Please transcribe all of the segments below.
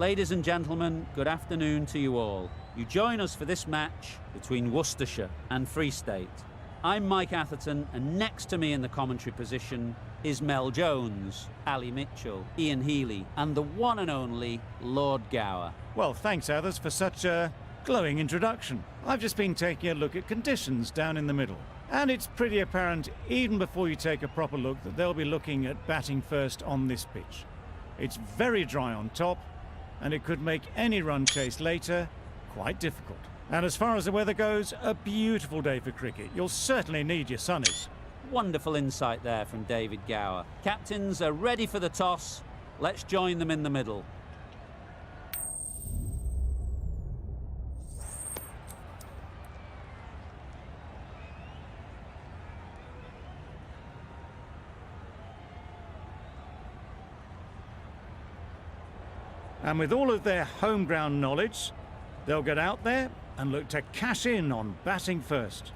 Ladies and gentlemen, good afternoon to you all. You join us for this match between Worcestershire and Free State. I'm Mike Atherton, and next to me in the commentary position is Mel Jones, Ali Mitchell, Ian Healy, and the one and only Lord Gower. Well, thanks, Athers, for such a glowing introduction. I've just been taking a look at conditions down in the middle, and it's pretty apparent, even before you take a proper look, that they'll be looking at batting first on this pitch. It's very dry on top, and it could make any run chase later quite difficult. And as far as the weather goes, a beautiful day for cricket. You'll certainly need your sunnies. Wonderful insight there from David Gower. Captains are ready for the toss. Let's join them in the middle. And with all of their home ground knowledge, they'll get out there and look to cash in on batting first.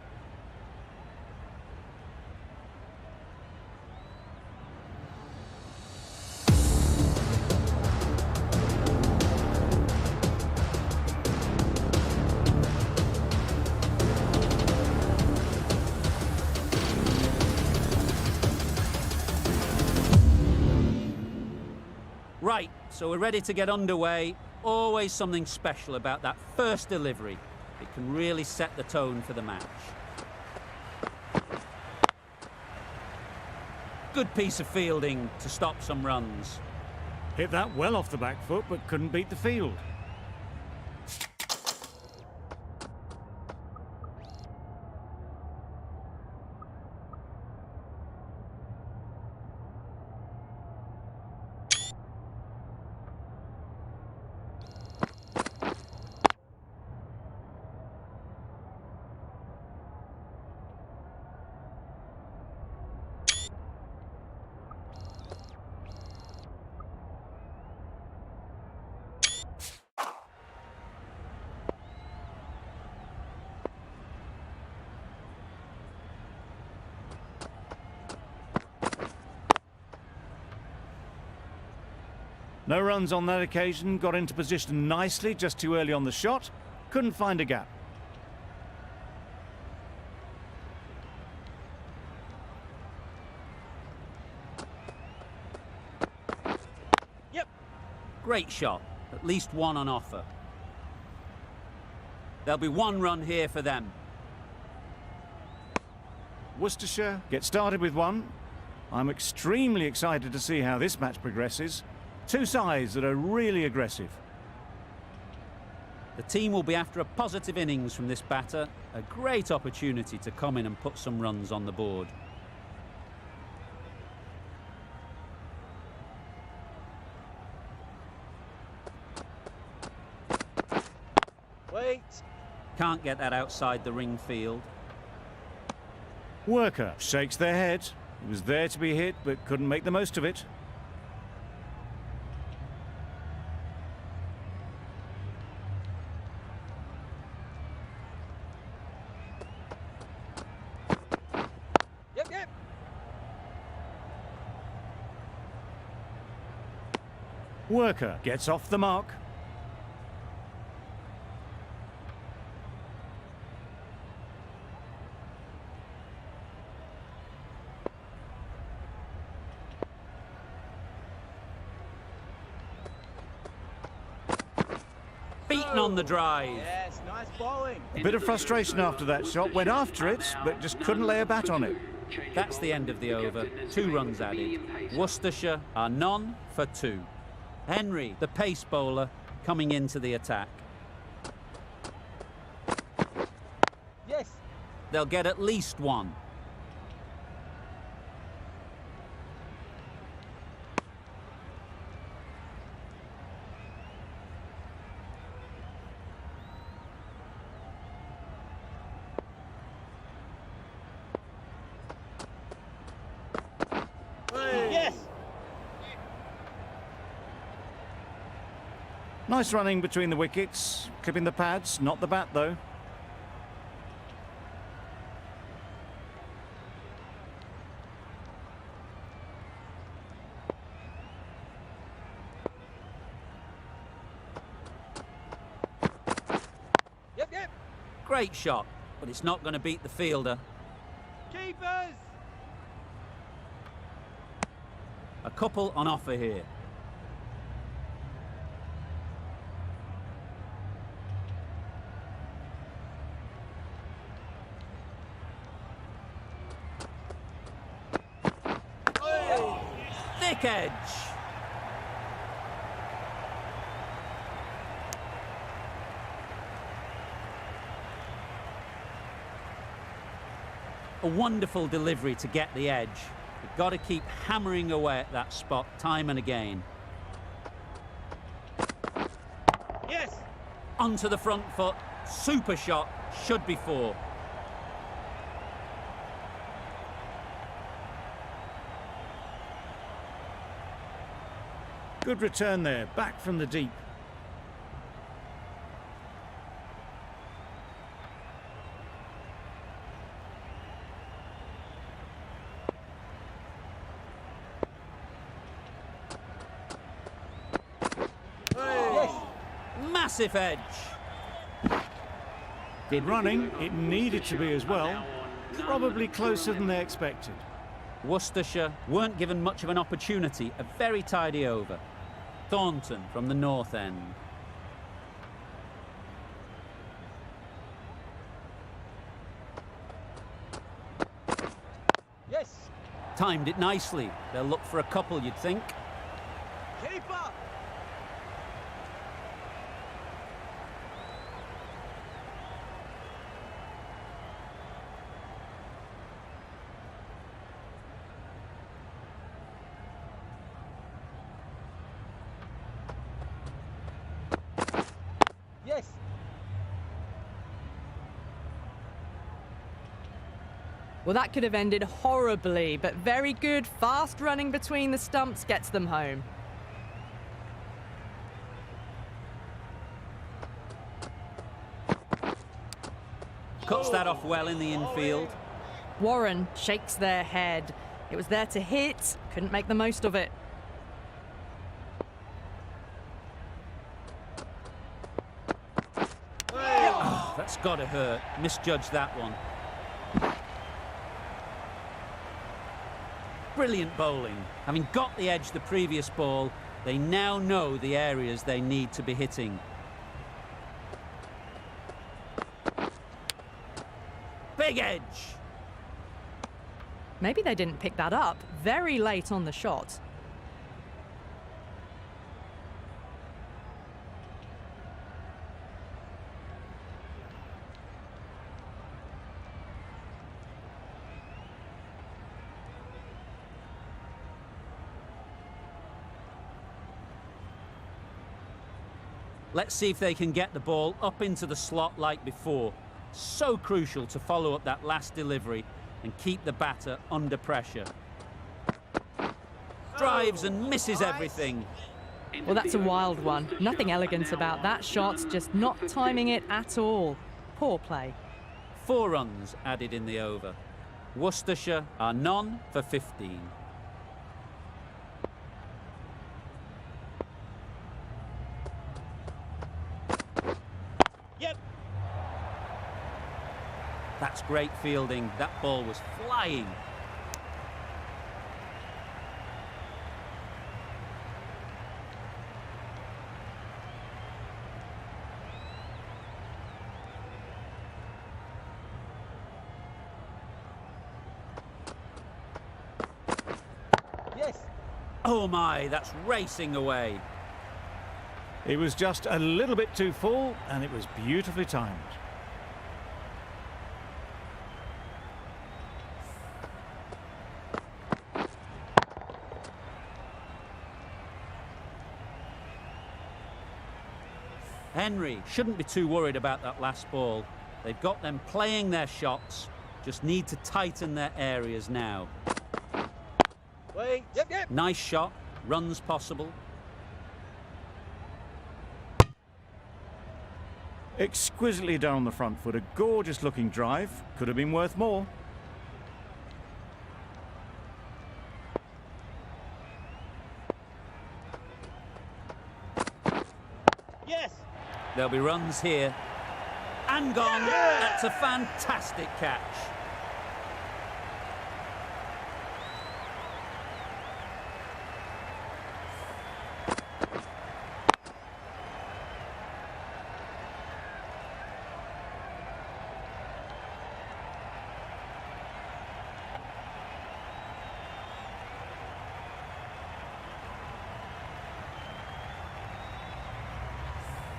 Right, so we're ready to get underway. Always something special about that first delivery. It can really set the tone for the match. Good piece of fielding to stop some runs. Hit that well off the back foot, but couldn't beat the field. No runs on that occasion, got into position nicely, just too early on the shot, couldn't find a gap. Yep. Great shot, at least one on offer. There'll be one run here for them. Worcestershire get started with one. I'm extremely excited to see how this match progresses. Two sides that are really aggressive. The team will be after a positive innings from this batter. A great opportunity to come in and put some runs on the board. Wait. Can't get that outside the ring field. Worker shakes their head. It was there to be hit, but couldn't make the most of it. Yep. Worker gets off the mark. Beaten on the drive. Yes, nice bowling. A bit of frustration after that shot, went after it, but just couldn't lay a bat on it. That's the end of the over. 2 runs added. Worcestershire are none for 2. Henry, the pace bowler, coming into the attack. Yes. They'll get at least one. Yes. Nice running between the wickets, clipping the pads, not the bat though. Great shot, but it's not going to beat the fielder. Keepers! A couple on offer here. Thick edge. A wonderful delivery to get the edge. You've got to keep hammering away at that spot time and again. Yes! Onto the front foot. Super shot. Should be 4. Good return there, back from the deep. Yes! Massive edge. Good running, it needed to be as well. Probably closer than they expected. Worcestershire weren't given much of an opportunity. A very tidy over. Thornton from the north end. Yes! Timed it nicely. They'll look for a couple, you'd think. Keeper! Yes! Well, that could have ended horribly, but very good, fast running between the stumps gets them home. Cuts that off well in the infield. Warren shakes their head. It was there to hit, couldn't make the most of it. Oh, that's got to hurt. Misjudged that one. Brilliant bowling. Having got the edge the previous ball, they now know the areas they need to be hitting. Big edge. Maybe they didn't pick that up very late on the shot. Let's see if they can get the ball up into the slot like before. So crucial to follow up that last delivery and keep the batter under pressure. Drives and misses everything. Well, that's a wild one. Nothing elegant about that shot, just not timing it at all. Poor play. 4 runs added in the over. Worcestershire are none for 15. Yep! That's great fielding. That ball was flying. Yes! Oh my, that's racing away. It was just a little bit too full, and it was beautifully timed. Henry shouldn't be too worried about that last ball. They've got them playing their shots, just need to tighten their areas now. Wait! Yep, yep! Nice shot, runs possible. Exquisitely done on the front foot, a gorgeous looking drive. Could have been worth more. Yes! There'll be runs here. And gone. Yeah. That's a fantastic catch.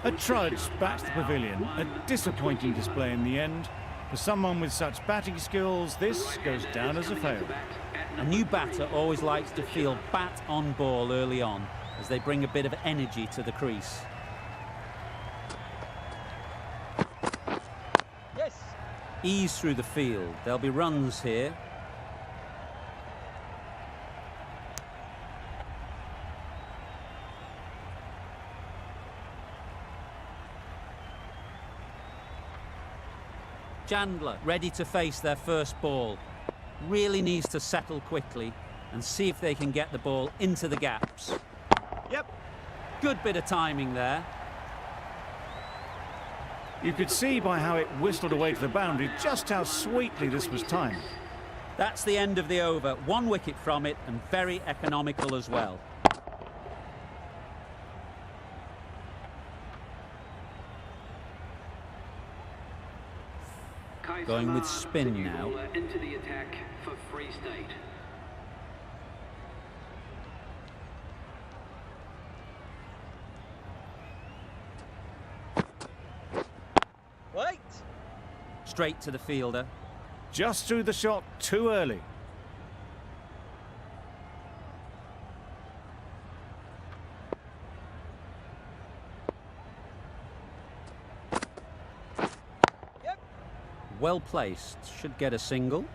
A trudge back to the pavilion, a disappointing display in the end. For someone with such batting skills, this goes down as a fail. A new batter always likes to feel bat on ball early on, as they bring a bit of energy to the crease. Yes. Ease through the field. There'll be runs here. Chandler ready to face their first ball. Really needs to settle quickly and see if they can get the ball into the gaps. Yep. Good bit of timing there. You could see by how it whistled away to the boundary just how sweetly this was timed. That's the end of the over. 1 wicket from it and very economical as well. Going with spin now. Into the attack for Free State. Wait. Straight to the fielder. Just threw the shot too early. Yep. Well placed. Should get a single.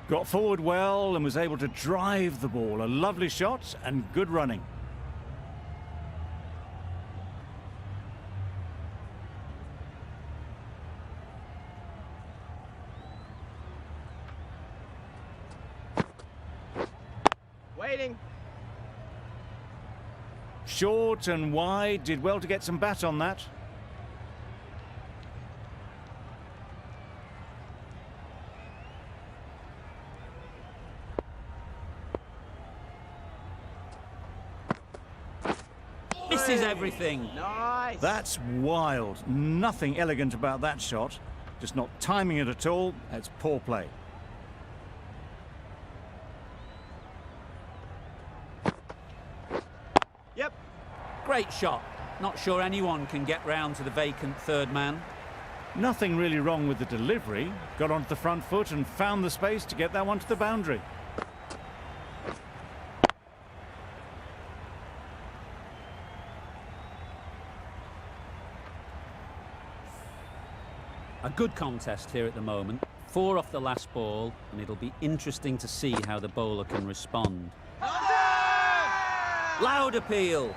Got forward well and was able to drive the ball. A lovely shot and good running. Waiting. Short and wide, did well to get some bat on that. Misses everything. Nice. That's wild. Nothing elegant about that shot. Just not timing it at all. It's poor play. Yep. Great shot. Not sure anyone can get round to the vacant third man. Nothing really wrong with the delivery. Got onto the front foot and found the space to get that one to the boundary. A good contest here at the moment. 4 off the last ball, and it'll be interesting to see how the bowler can respond. Loud appeal.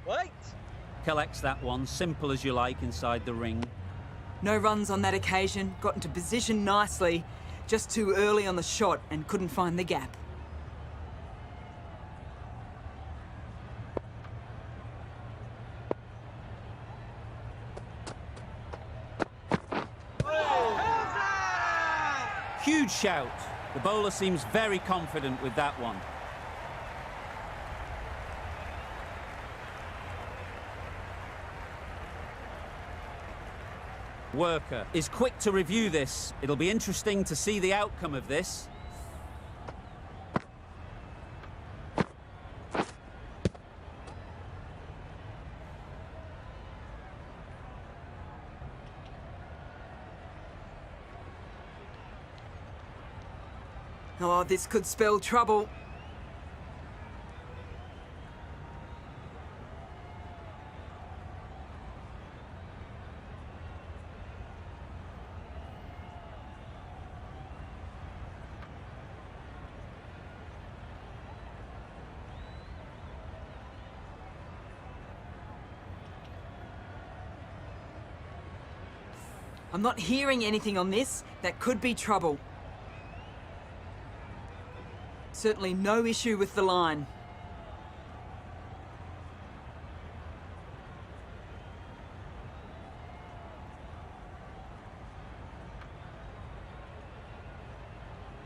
Wait. Collects that one, simple as you like, inside the ring. No runs on that occasion, got into position nicely, just too early on the shot and couldn't find the gap. Huge shout. The bowler seems very confident with that one. Worker is quick to review this. It'll be interesting to see the outcome of this. Oh, this could spell trouble. I'm not hearing anything on this. That could be trouble. Certainly no issue with the line.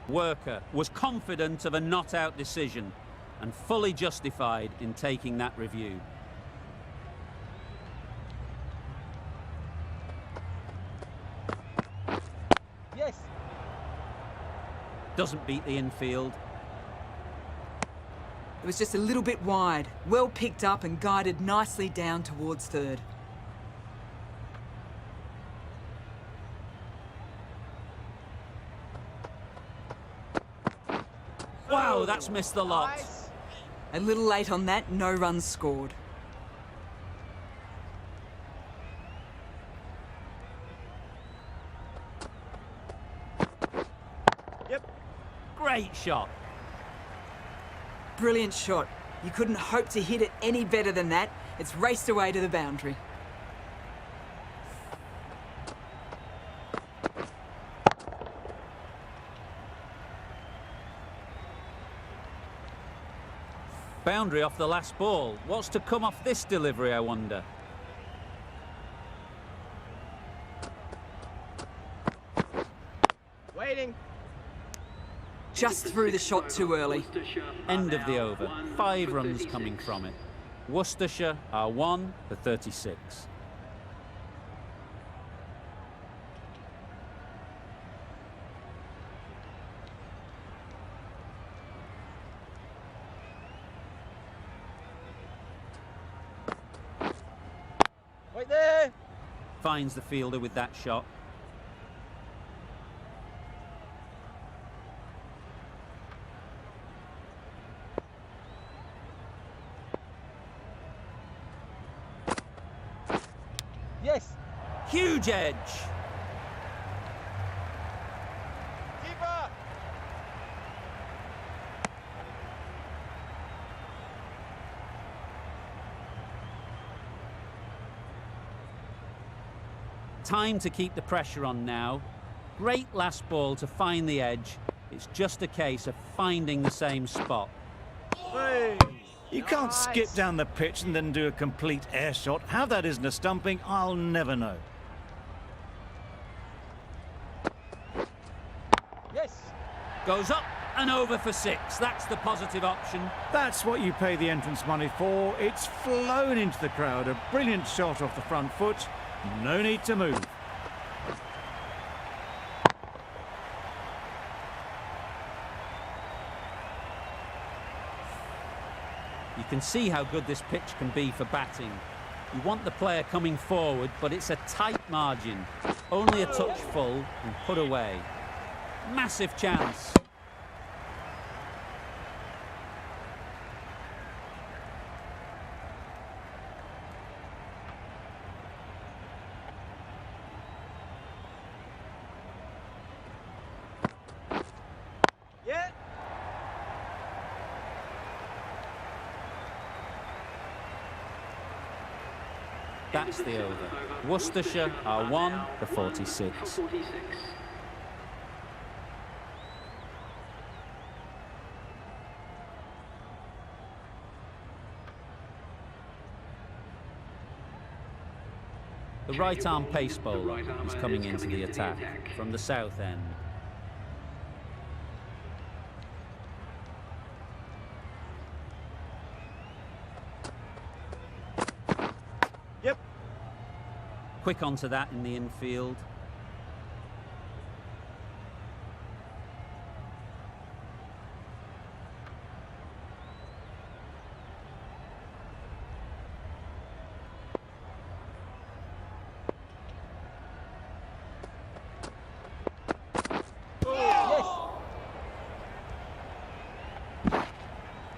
Worker was confident of a not-out decision and fully justified in taking that review. Yes. Doesn't beat the infield. It was just a little bit wide. Well picked up and guided nicely down towards third. Wow, that's missed the lot. Nice. A little late on that, no runs scored. Yep. Great shot. Brilliant shot. You couldn't hope to hit it any better than that. It's raced away to the boundary. Boundary off the last ball. What's to come off this delivery, I wonder? Waiting. Just threw the shot too early. End of the over. 5 runs coming from it. Worcestershire are 1 for 36. Wait there. Finds the fielder with that shot. Yes. Huge edge. Keeper. Time to keep the pressure on now. Great last ball to find the edge. It's just a case of finding the same spot. Hey. You can't Nice. skip down the pitch and then do a complete air shot. How that isn't a stumping, I'll never know. Yes. Goes up and over for 6. That's the positive option. That's what you pay the entrance money for. It's flown into the crowd. A brilliant shot off the front foot. No need to move. You can see how good this pitch can be for batting. You want the player coming forward, but it's a tight margin. Only a touch full and put away. Massive chance. Yeah. That's the over. Worcestershire are 1 for 46. The right-arm pace bowler is coming into the attack from the south end. Yep. Quick onto that in the infield.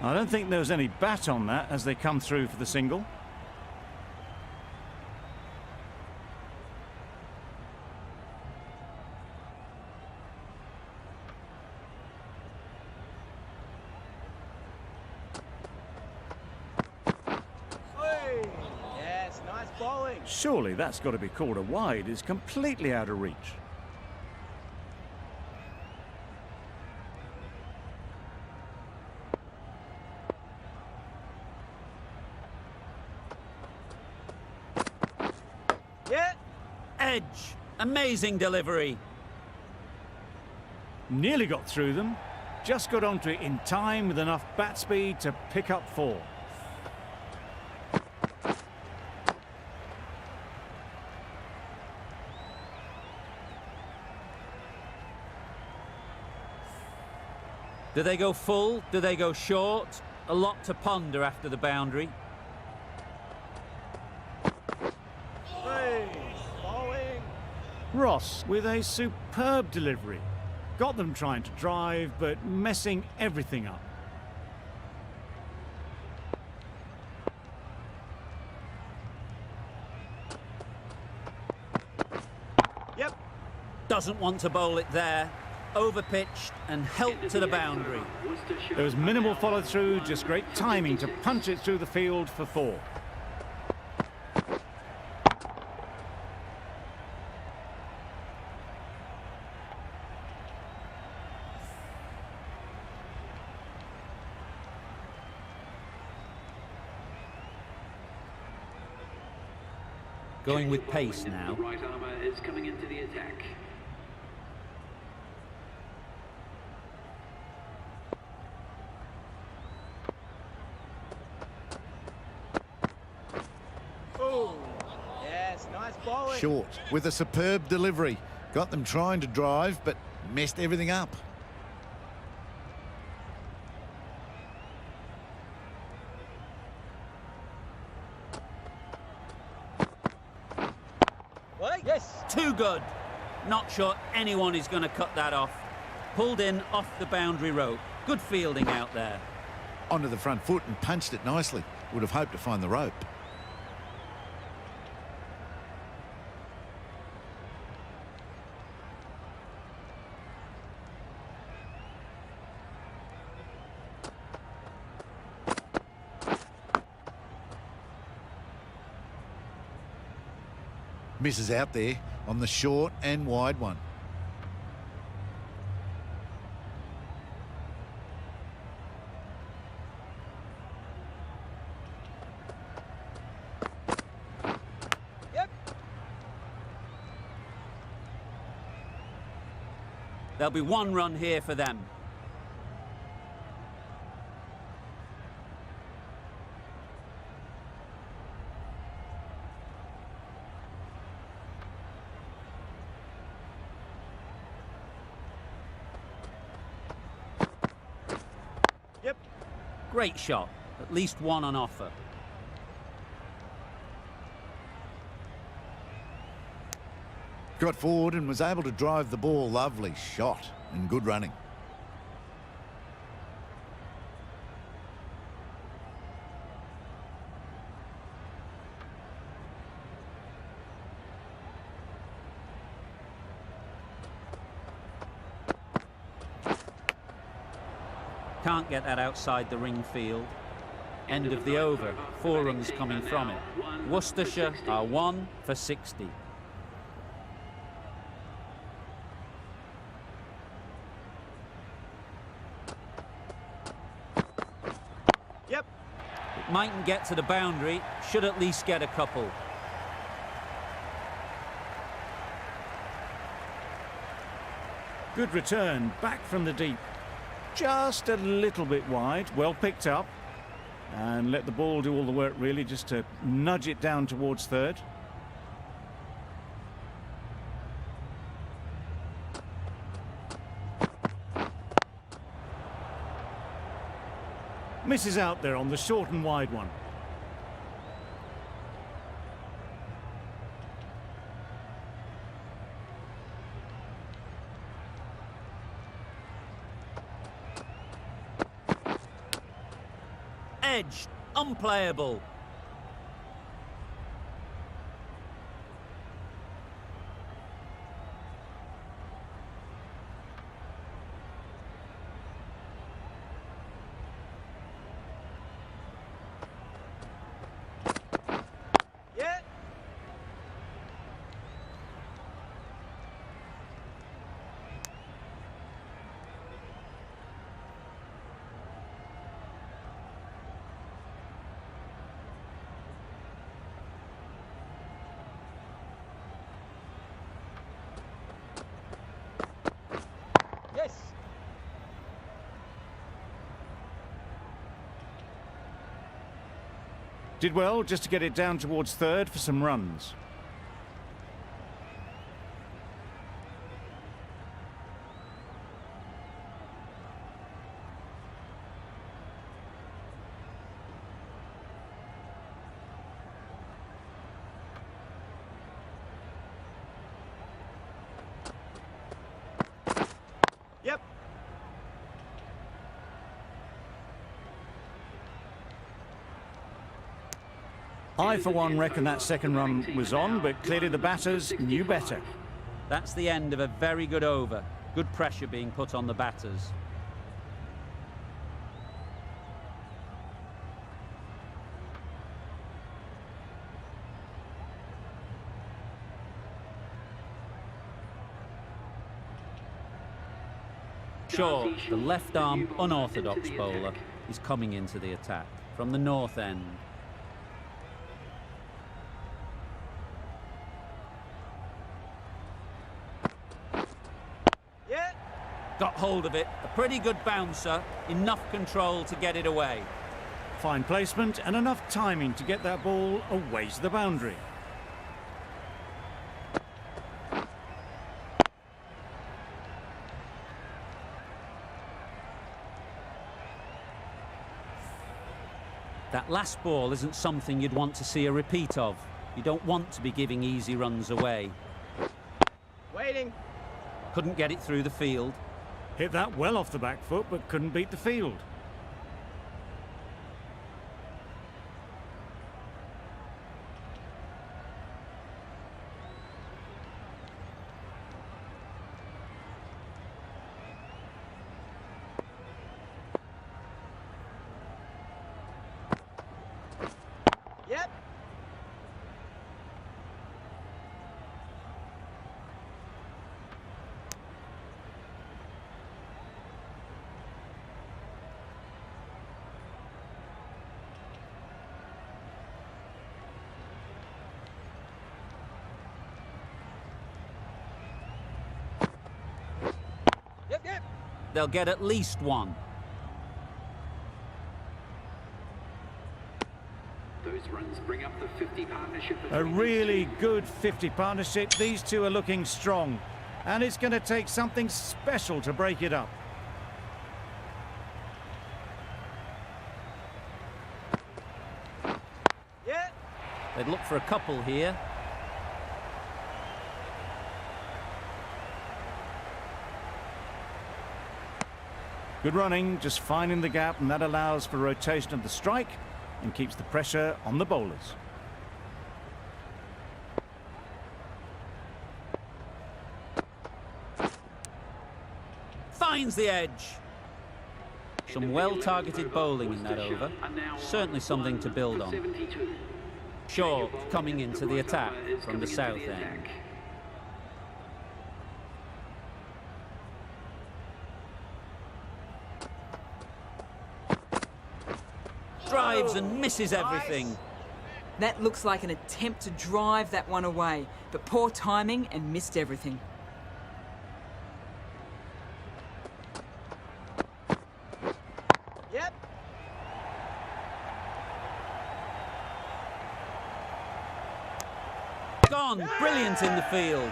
I don't think there was any bat on that as they come through for the single. Hey. Yes. Nice bowling. Surely that's got to be called a wide. It's completely out of reach. Yeah. Edge. Amazing delivery. Nearly got through them. Just got onto it in time with enough bat speed to pick up 4. Do they go full? Do they go short? A lot to ponder after the boundary. Hey, bowling. Ross with a superb delivery. Got them trying to drive, but messing everything up. Yep. Doesn't want to bowl it there. Overpitched and helped to the boundary. There was minimal follow-through, just great timing to punch it through the field for 4. Going with pace now. The right armour is coming into the attack. Oh, yes, nice bowling. Short with a superb delivery. Got them trying to drive, but messed everything up. Wait. Yes. Too good. Not sure anyone is going to cut that off. Pulled in off the boundary rope. Good fielding out there. Onto the front foot and punched it nicely. Would have hoped to find the rope. Misses out there on the short and wide one. Yep. There'll be 1 run here for them. Yep. Great shot. At least 1 on offer. Got forward and was able to drive the ball. Lovely shot and good running. Can't get that outside the ring field. End of the over. 4 runs coming from it. Worcestershire are 1 for 60. Yep. It mightn't get to the boundary. Should at least get a couple. Good return, back from the deep. Just a little bit wide, well picked up. And let the ball do all the work really, just to nudge it down towards third. Misses out there on the short and wide one. Edge. Unplayable. Yeah. Did well just to get it down towards third for some runs. Yep. I, for one, reckon that second run was on, but clearly the batters knew better. That's the end of a very good over. Good pressure being put on the batters. Shaw, the left-arm unorthodox bowler, is coming into the attack from the north end. Yeah. Got hold of it, a pretty good bouncer, enough control to get it away. Fine placement and enough timing to get that ball away to the boundary. That last ball isn't something you'd want to see a repeat of. You don't want to be giving easy runs away. Waiting. Couldn't get it through the field. Hit that well off the back foot, but couldn't beat the field. Yep. Yep, yep. They'll get at least one. Those runs bring up the 50 partnership. A between really these two. good 50 partnership. These two are looking strong, and it's going to take something special to break it up. Yeah. They'd look for a couple here. Good running, just finding the gap, and that allows for rotation of the strike and keeps the pressure on the bowlers. Finds the edge. Some well-targeted bowling in that over. Certainly something to build on. 72. Shaw coming into the attack from the south end. Drives and misses everything. That looks like an attempt to drive that one away, but poor timing and missed everything. Yep. Gone. Brilliant in the field.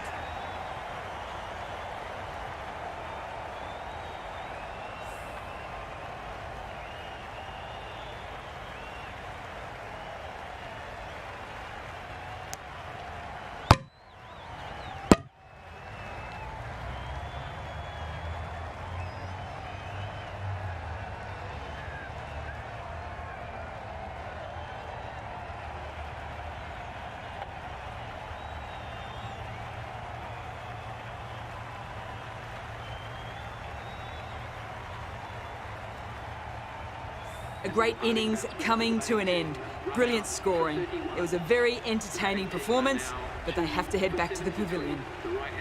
A great innings coming to an end. Brilliant scoring. It was a very entertaining performance, but they have to head back to the pavilion.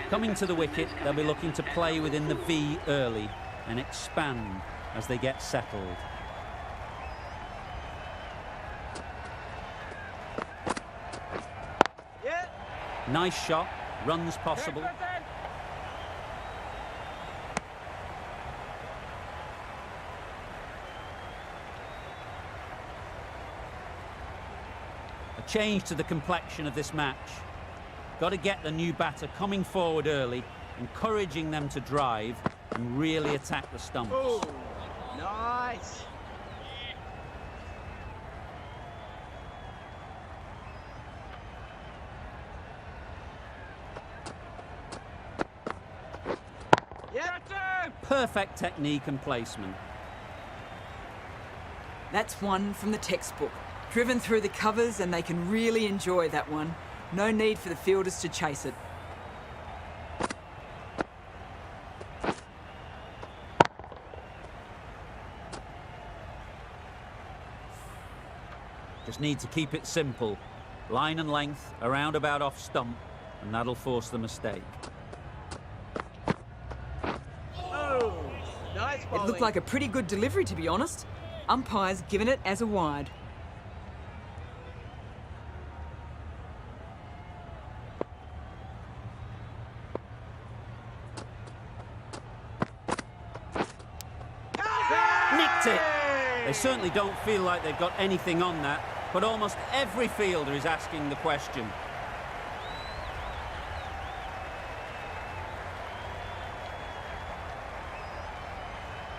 Coming to the wicket, they'll be looking to play within the V early and expand as they get settled. Yeah. Nice shot, runs possible. change to the complexion of this match. Got to get the new batter coming forward early, encouraging them to drive and really attack the stumps. Oh, nice. Yeah. Perfect technique and placement. That's one from the textbook. Driven through the covers and they can really enjoy that one. No need for the fielders to chase it. Just need to keep it simple. Line and length, around about off stump, and that'll force the mistake. Oh, nice It bowling. looked like a pretty good delivery, to be honest. Umpire's given it as a wide. Nicked it! They certainly don't feel like they've got anything on that, but almost every fielder is asking the question.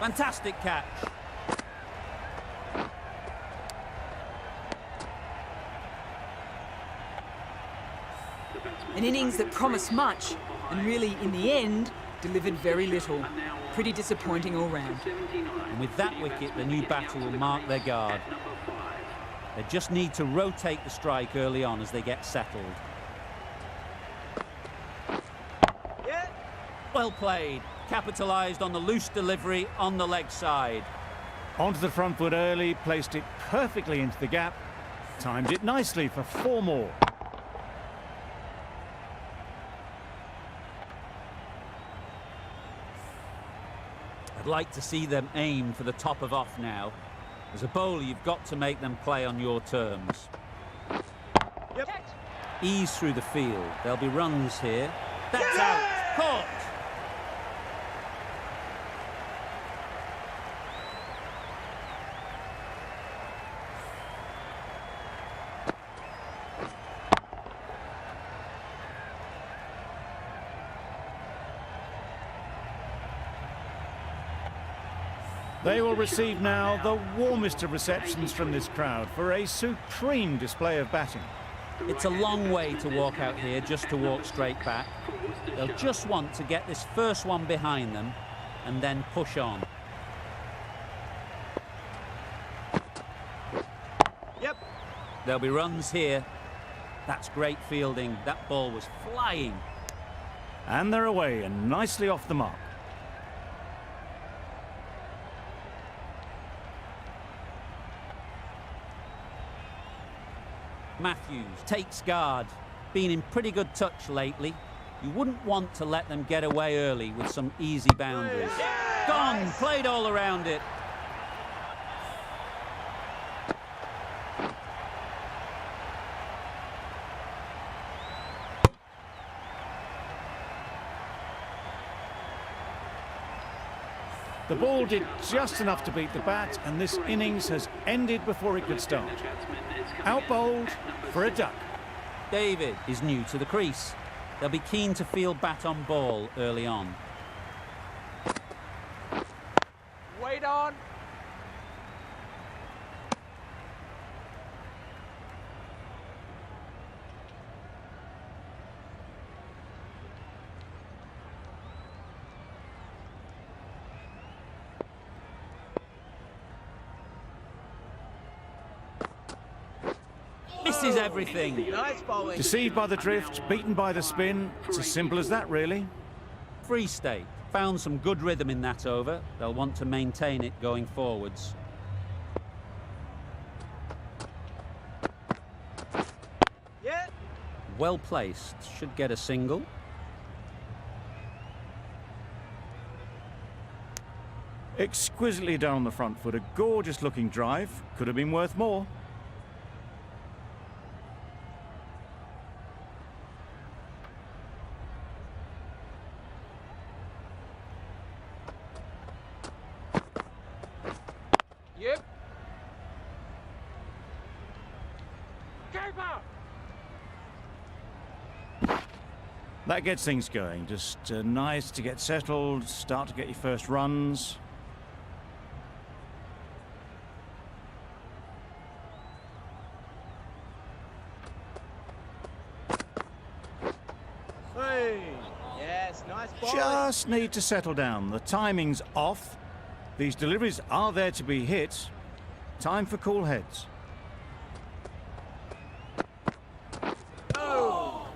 Fantastic catch. An innings that promised much and really, in the end, delivered very little. Pretty disappointing all round. And with that wicket, the new batter will mark their guard. They just need to rotate the strike early on as they get settled. Yeah. Well played. Capitalised on the loose delivery on the leg side. Onto the front foot early, placed it perfectly into the gap, timed it nicely for 4 more. I'd like to see them aim for the top of off now. As a bowler, you've got to make them play on your terms. Yep. Ease through the field. There'll be runs here. That's out. Caught. They will receive now the warmest of receptions from this crowd for a supreme display of batting. It's a long way to walk out here just to walk straight back. They'll just want to get this first one behind them and then push on. Yep. There'll be runs here. That's great fielding. That ball was flying. And they're away and nicely off the mark. Matthews takes guard. Been in pretty good touch lately. You wouldn't want to let them get away early with some easy boundaries. Gone, played all around it. The ball did just enough to beat the bat, and this innings has ended before it could start. Out bowled for a duck. David is new to the crease. They'll be keen to field bat on ball early on. Wait on. Misses everything. Nice bowling. Deceived by the drift, beaten by the spin. It's as simple as that, really. Free State found some good rhythm in that over. They'll want to maintain it going forwards. Yeah. Well placed. Should get a single. Exquisitely done on the front foot. A gorgeous looking drive. Could have been worth more. Yep. Keeper. That gets things going. Just nice to get settled, start to get your first runs. Hey. Yes, nice ball. Just need to settle down. The timing's off. These deliveries are there to be hit. Time for cool heads. Oh.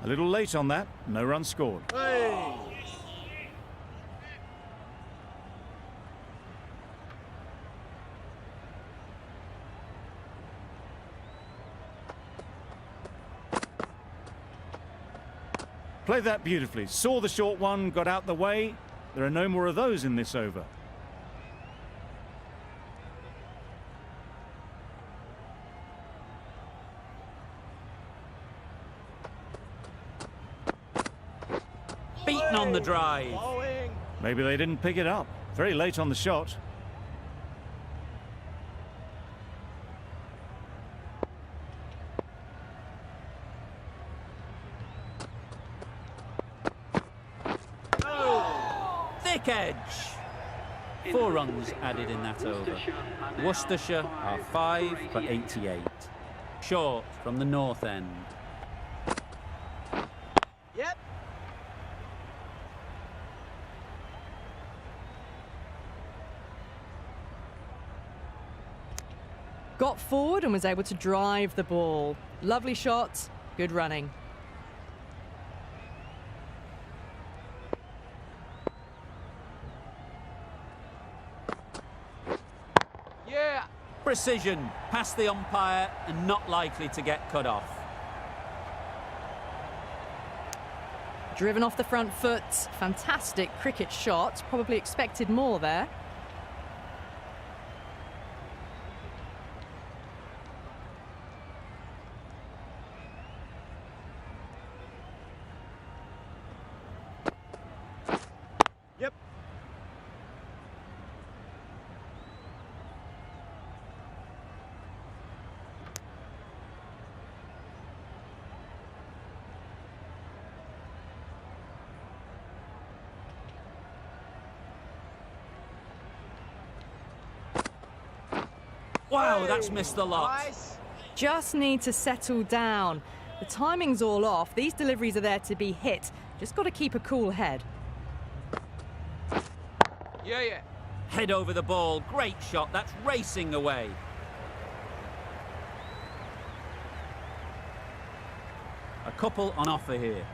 A little late on that. No run scored. Hey. Played that beautifully. Saw the short one, got out the way. There are no more of those in this over. Beaten on the drive. Bowling. Maybe they didn't pick it up. Very late on the shot. Thick edge. 4 runs added in that over. Worcestershire are 5 for 88. Short from the north end. Yep. Got forward and was able to drive the ball. Lovely shot, good running. Yeah. Precision, past the umpire and not likely to get cut off. Driven off the front foot, fantastic cricket shot. Probably expected more there. Yep. Wow, that's missed the lot. Nice. Just need to settle down. The timing's all off. These deliveries are there to be hit. Just got to keep a cool head. Yeah, yeah. Head over the ball, great shot, that's racing away. A couple on offer here.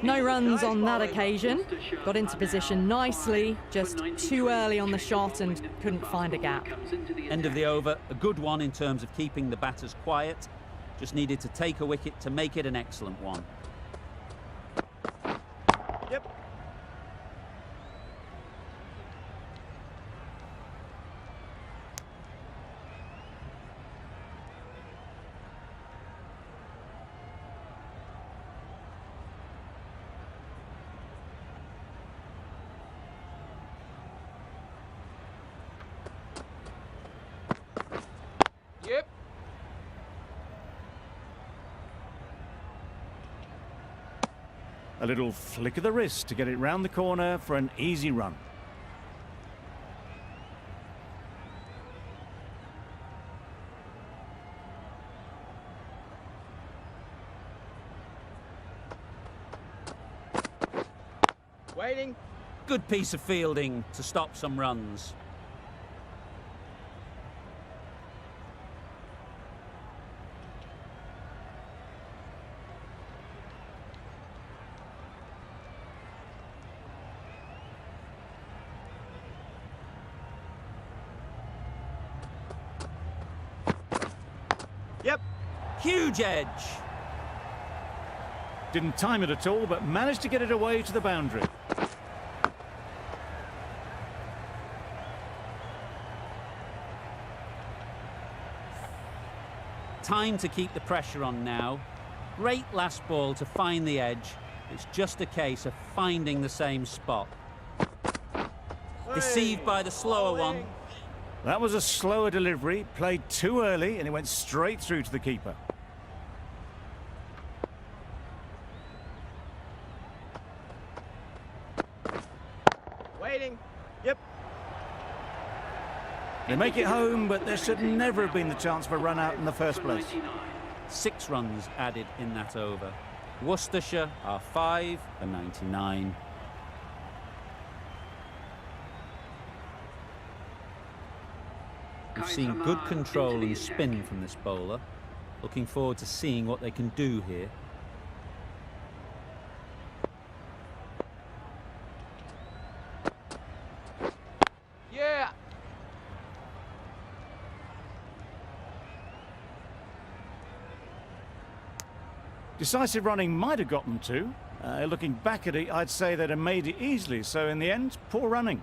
No runs Nice on that bowling. occasion. Got into position nicely, just too early on the shot and couldn't find a gap. End of the over, a good one in terms of keeping the batters quiet. Just needed to take a wicket to make it an excellent one. Yep. Yep. A little flick of the wrist to get it round the corner for an easy run. Waiting. Good piece of fielding to stop some runs. Yep. Huge edge. Didn't time it at all, but managed to get it away to the boundary. Time to keep the pressure on now. Great last ball to find the edge, It's just a case of finding the same spot. Deceived by the slower one. That was a slower delivery, played too early, and it went straight through to the keeper. Waiting. Yep. They make it home, but there should never have been the chance for a run out in the first place. 6 runs added in that over. Worcestershire are 5 for 99. We've seen good control and spin from this bowler. Looking forward to seeing what they can do here. Yeah. Decisive running might have got them to. Looking back at it, I'd say they'd have made it easily. So in the end, poor running.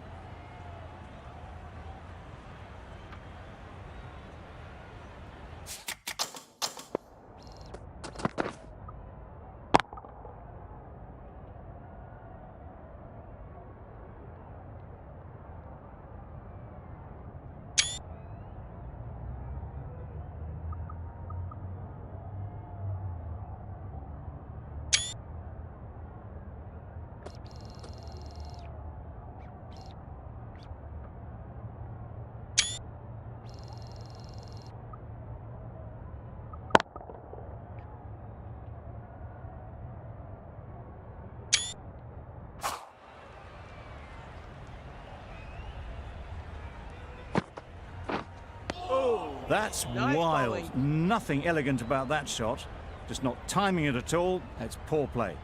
That's Nice wild. bowling. Nothing elegant about that shot. Just not timing it at all. It's poor play.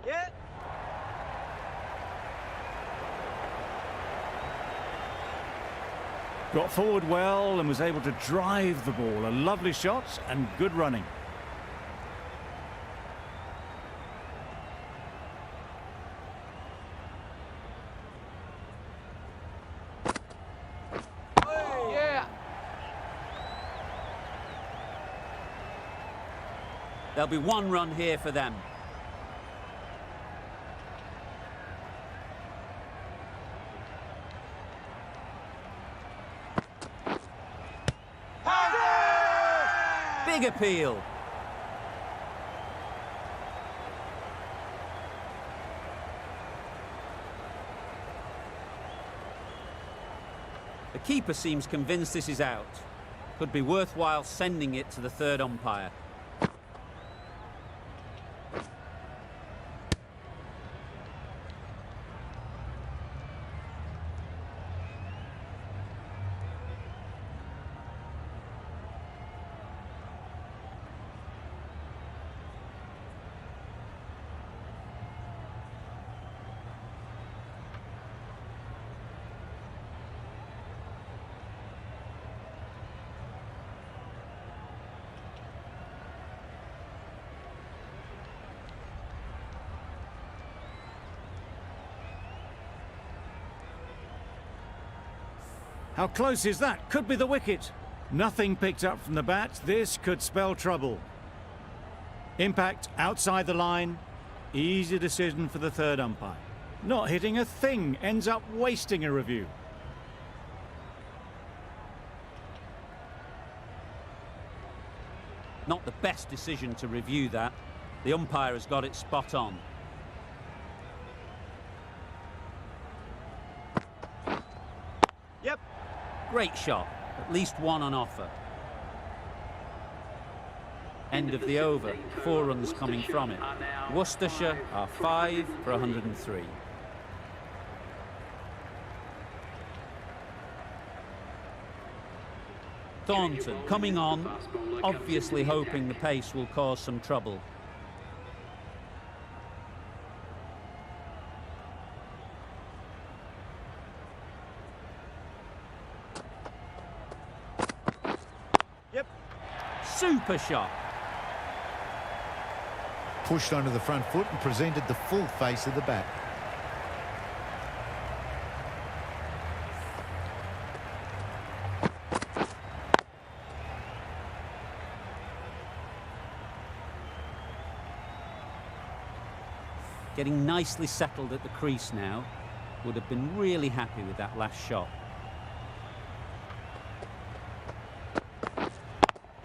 Yeah. Got forward well and was able to drive the ball. A lovely shot and good running. Yeah. There'll be 1 run here for them. Big appeal. The keeper seems convinced this is out. Could be worthwhile sending it to the 3rd umpire. How close is that? Could be the wicket. Nothing picked up from the bat. This could spell trouble. Impact outside the line. Easy decision for the 3rd umpire. Not hitting a thing. Ends up wasting a review. Not the best decision to review that. The umpire has got it spot on. Yep. Great shot. At least 1 on offer. End of the over. 4 runs coming from it. Worcestershire are 5 for 103. Thornton coming on, obviously hoping the pace will cause some trouble. Yep. Super shot. Pushed onto the front foot and presented the full face of the bat. getting nicely settled at the crease now. Would have been really happy with that last shot.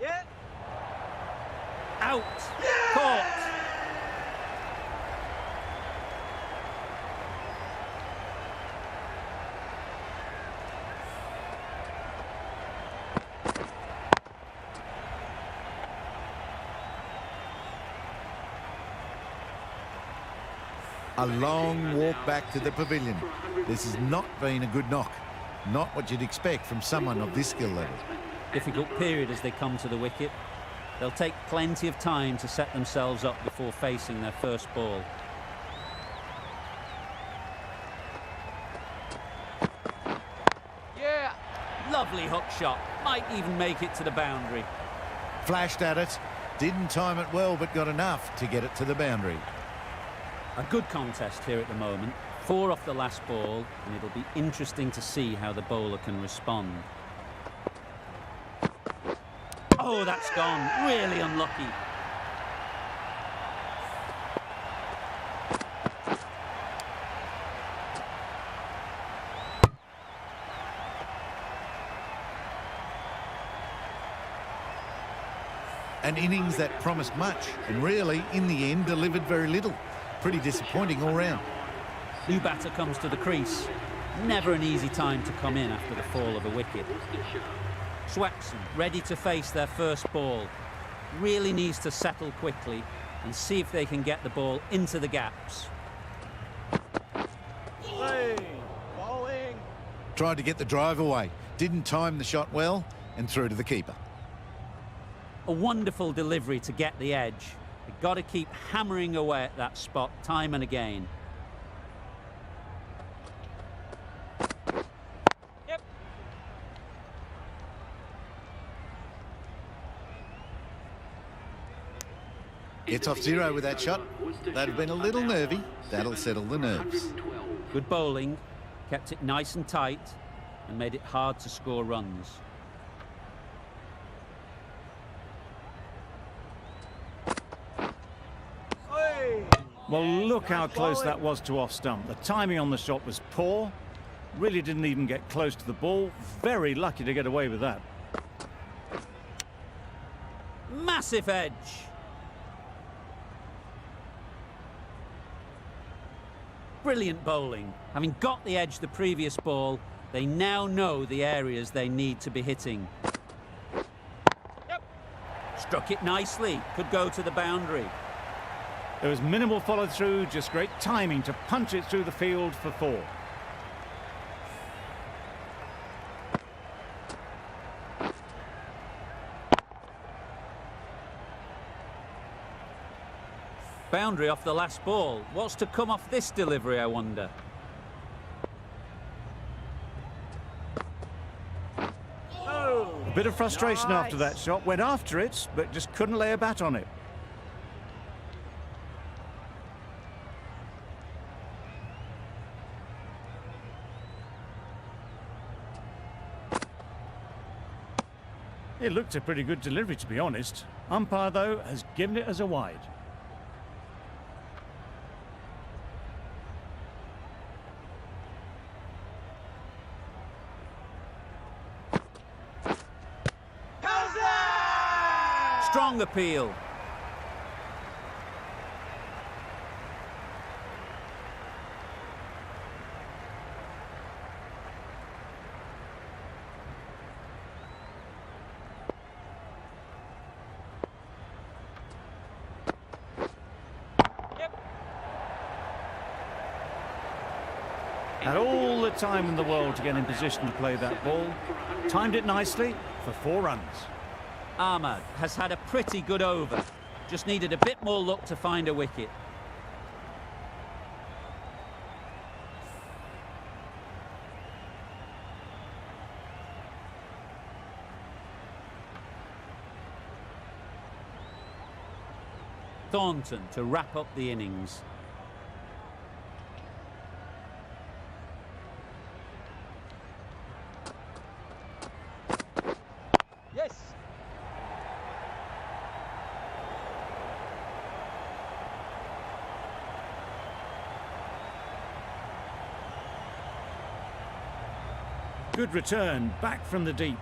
Yeah. Out! Caught! A long walk back to the pavilion. This has not been a good knock. Not what you'd expect from someone of this skill level. Difficult period as they come to the wicket. They'll take plenty of time to set themselves up before facing their first ball. Yeah. Lovely hook shot. Might even make it to the boundary. Flashed at it. Didn't time it well, but got enough to get it to the boundary. A good contest here at the moment. 4 off the last ball, and it'll be interesting to see how the bowler can respond. Oh, that's gone. Really unlucky. An innings that promised much, and really, in the end, delivered very little. Pretty disappointing all round. New batter comes to the crease. Never an easy time to come in after the fall of a wicket. Swepson ready to face their first ball. Really needs to settle quickly and see if they can get the ball into the gaps. Hey. Bowling. Tried to get the drive away. Didn't time the shot well, and through to the keeper. A wonderful delivery to get the edge. They've got to keep hammering away at that spot time and again. Yep. Gets off 0 with that shot. That'd have been a little nervy. That'll settle the nerves. Good bowling, kept it nice and tight and made it hard to score runs. Hey. Well, look how close that was to off stump. The timing on the shot was poor. Really didn't even get close to the ball. Very lucky to get away with that. Massive edge. Brilliant bowling. Having got the edge the previous ball, they now know the areas they need to be hitting. Yep. Struck it nicely. Could go to the boundary. There was minimal follow-through, just great timing to punch it through the field for 4. Boundary off the last ball. What's to come off this delivery, I wonder? Oh. A bit of frustration after that shot. Went after it, but just couldn't lay a bat on it. It looked a pretty good delivery, to be honest. Umpire, though, has given it as a wide. How's that? Strong appeal. Had all the time in the world to get in position to play that ball. Timed it nicely for 4 runs. Ahmad has had a pretty good over. Just needed a bit more luck to find a wicket. Thornton to wrap up the innings. Yes. Good return, back from the deep.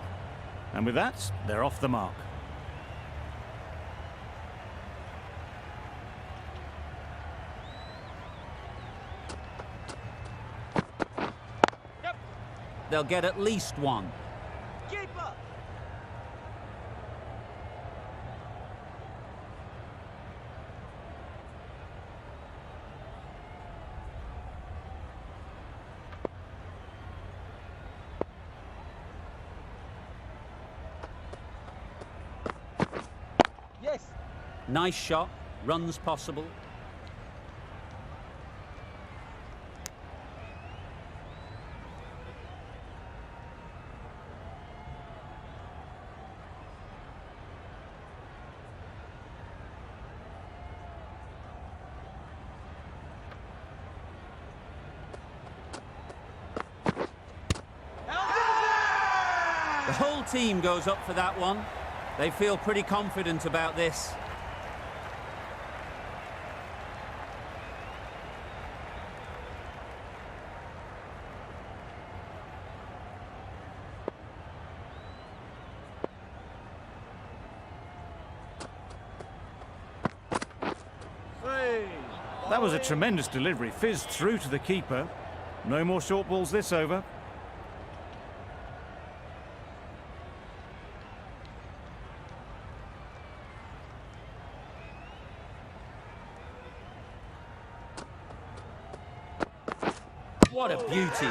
And with that, they're off the mark. Yep. They'll get at least one. Keeper. Yes. Nice shot, runs possible. The whole team goes up for that one. They feel pretty confident about this. That was a tremendous delivery, fizzed through to the keeper. No more short balls this over. What a beauty.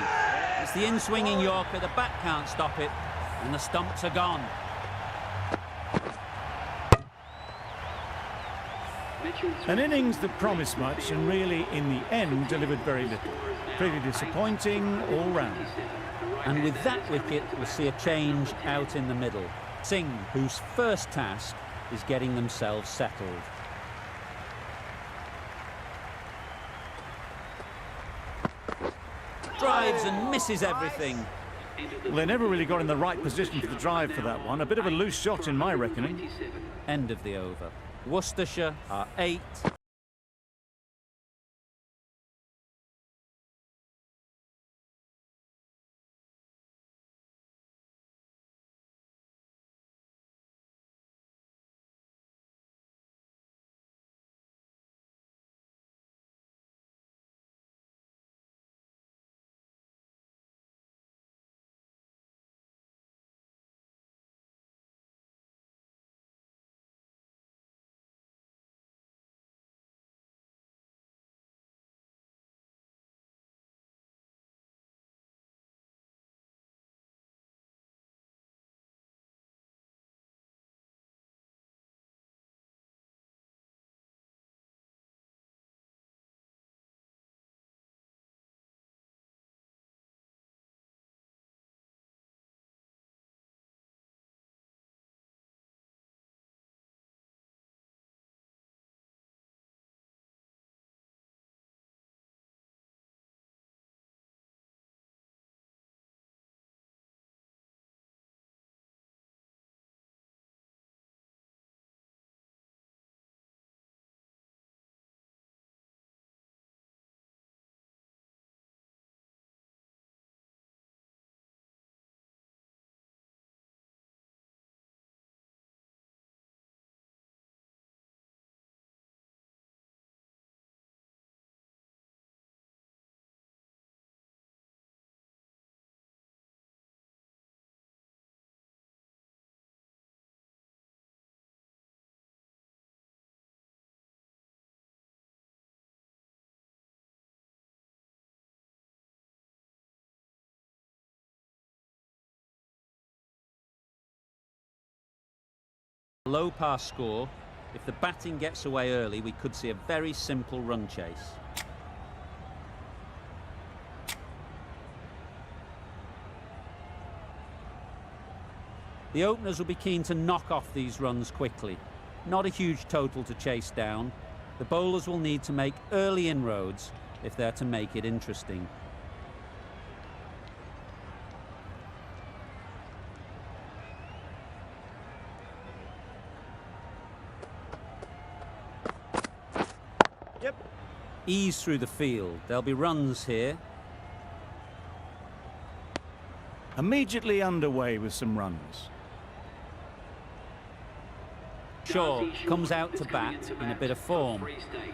It's the in-swinging Yorker, the bat can't stop it, and the stumps are gone. An innings that promised much and really, in the end, delivered very little. Pretty disappointing all round. And with that wicket, we'll see a change out in the middle. Singh, whose first task is getting themselves settled. Drives and misses everything. Well, they never really got in the right position for the drive for that one. A bit of a loose shot in my reckoning. End of the over. Worcestershire are 8. Low pass score. If the batting gets away early, we could see a very simple run chase. The openers will be keen to knock off these runs quickly. Not a huge total to chase down. The bowlers will need to make early inroads if they're to make it interesting. Yep. Ease through the field. There'll be runs here. immediately underway with some runs. Shaw comes out to bat in a bit of form,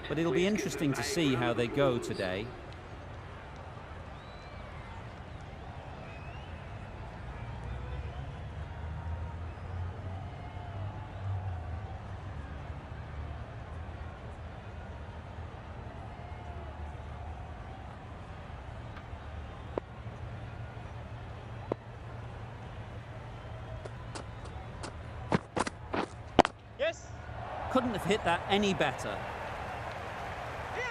but it'll be interesting to see how they go today. Yes. Couldn't have hit that any better. Here.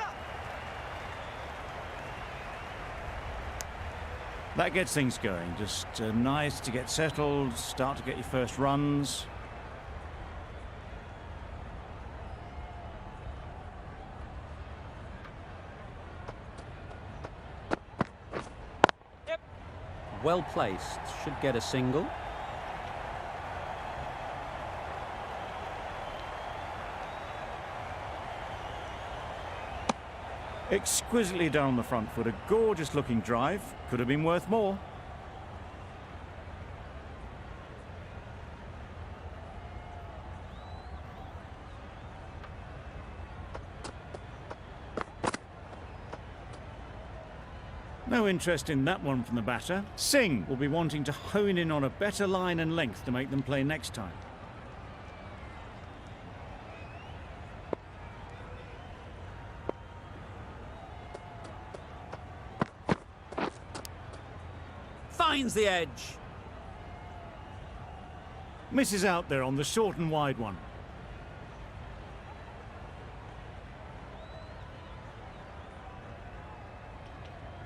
That gets things going. Just nice to get settled, start to get your first runs. Yep. Well placed, should get a single. Exquisitely done on the front foot. A gorgeous looking drive. Could have been worth more. No interest in that one from the batter. Singh will be wanting to hone in on a better line and length to make them play next time. Finds the edge. Misses out there on the short and wide one.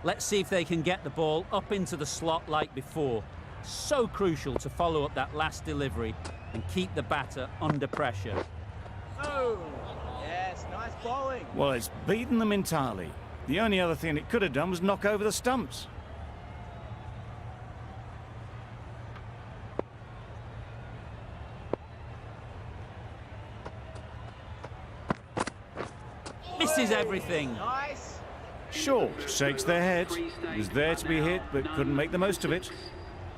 Let's see if they can get the ball up into the slot like before. So crucial to follow up that last delivery and keep the batter under pressure. Oh. Yes. Nice bowling. Well, it's beaten them entirely. The only other thing it could have done was knock over the stumps. Misses everything. Nice. Short shakes their head. Was there to be hit, but couldn't make the most of it.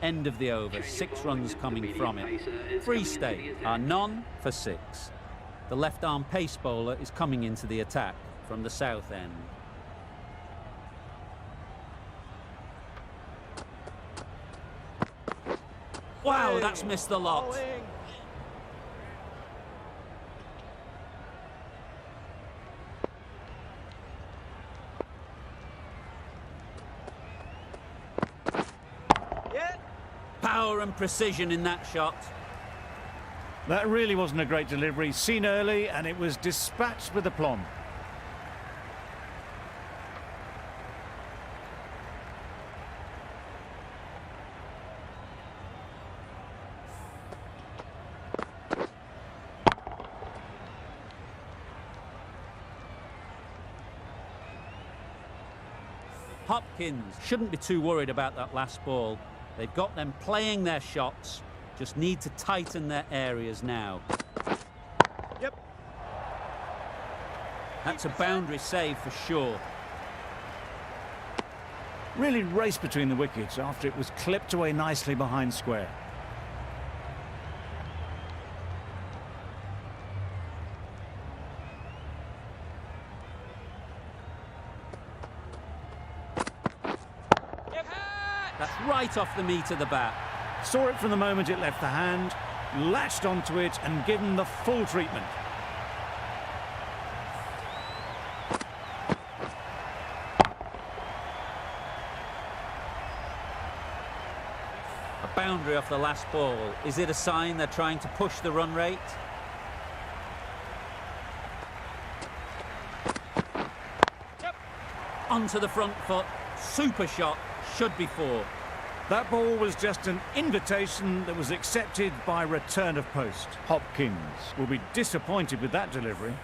End of the over, 6 runs coming from it. Free State are none for 6. The left-arm pace bowler is coming into the attack from the south end. Wow, that's missed the lot. Bowling. Yeah. Power and precision in that shot. That really wasn't a great delivery. Seen early, and it was dispatched with aplomb. Hopkins shouldn't be too worried about that last ball. They've got them playing their shots, just need to tighten their areas now. Yep. That's a boundary save for sure. Really raced between the wickets after it was clipped away nicely behind square. That's right off the meat of the bat. Saw it from the moment it left the hand, latched onto it and given the full treatment. A boundary off the last ball. Is it a sign they're trying to push the run rate? Yep. Onto the front foot. Super shot. Should be 4. That ball was just an invitation that was accepted by return of post. Hopkins will be disappointed with that delivery.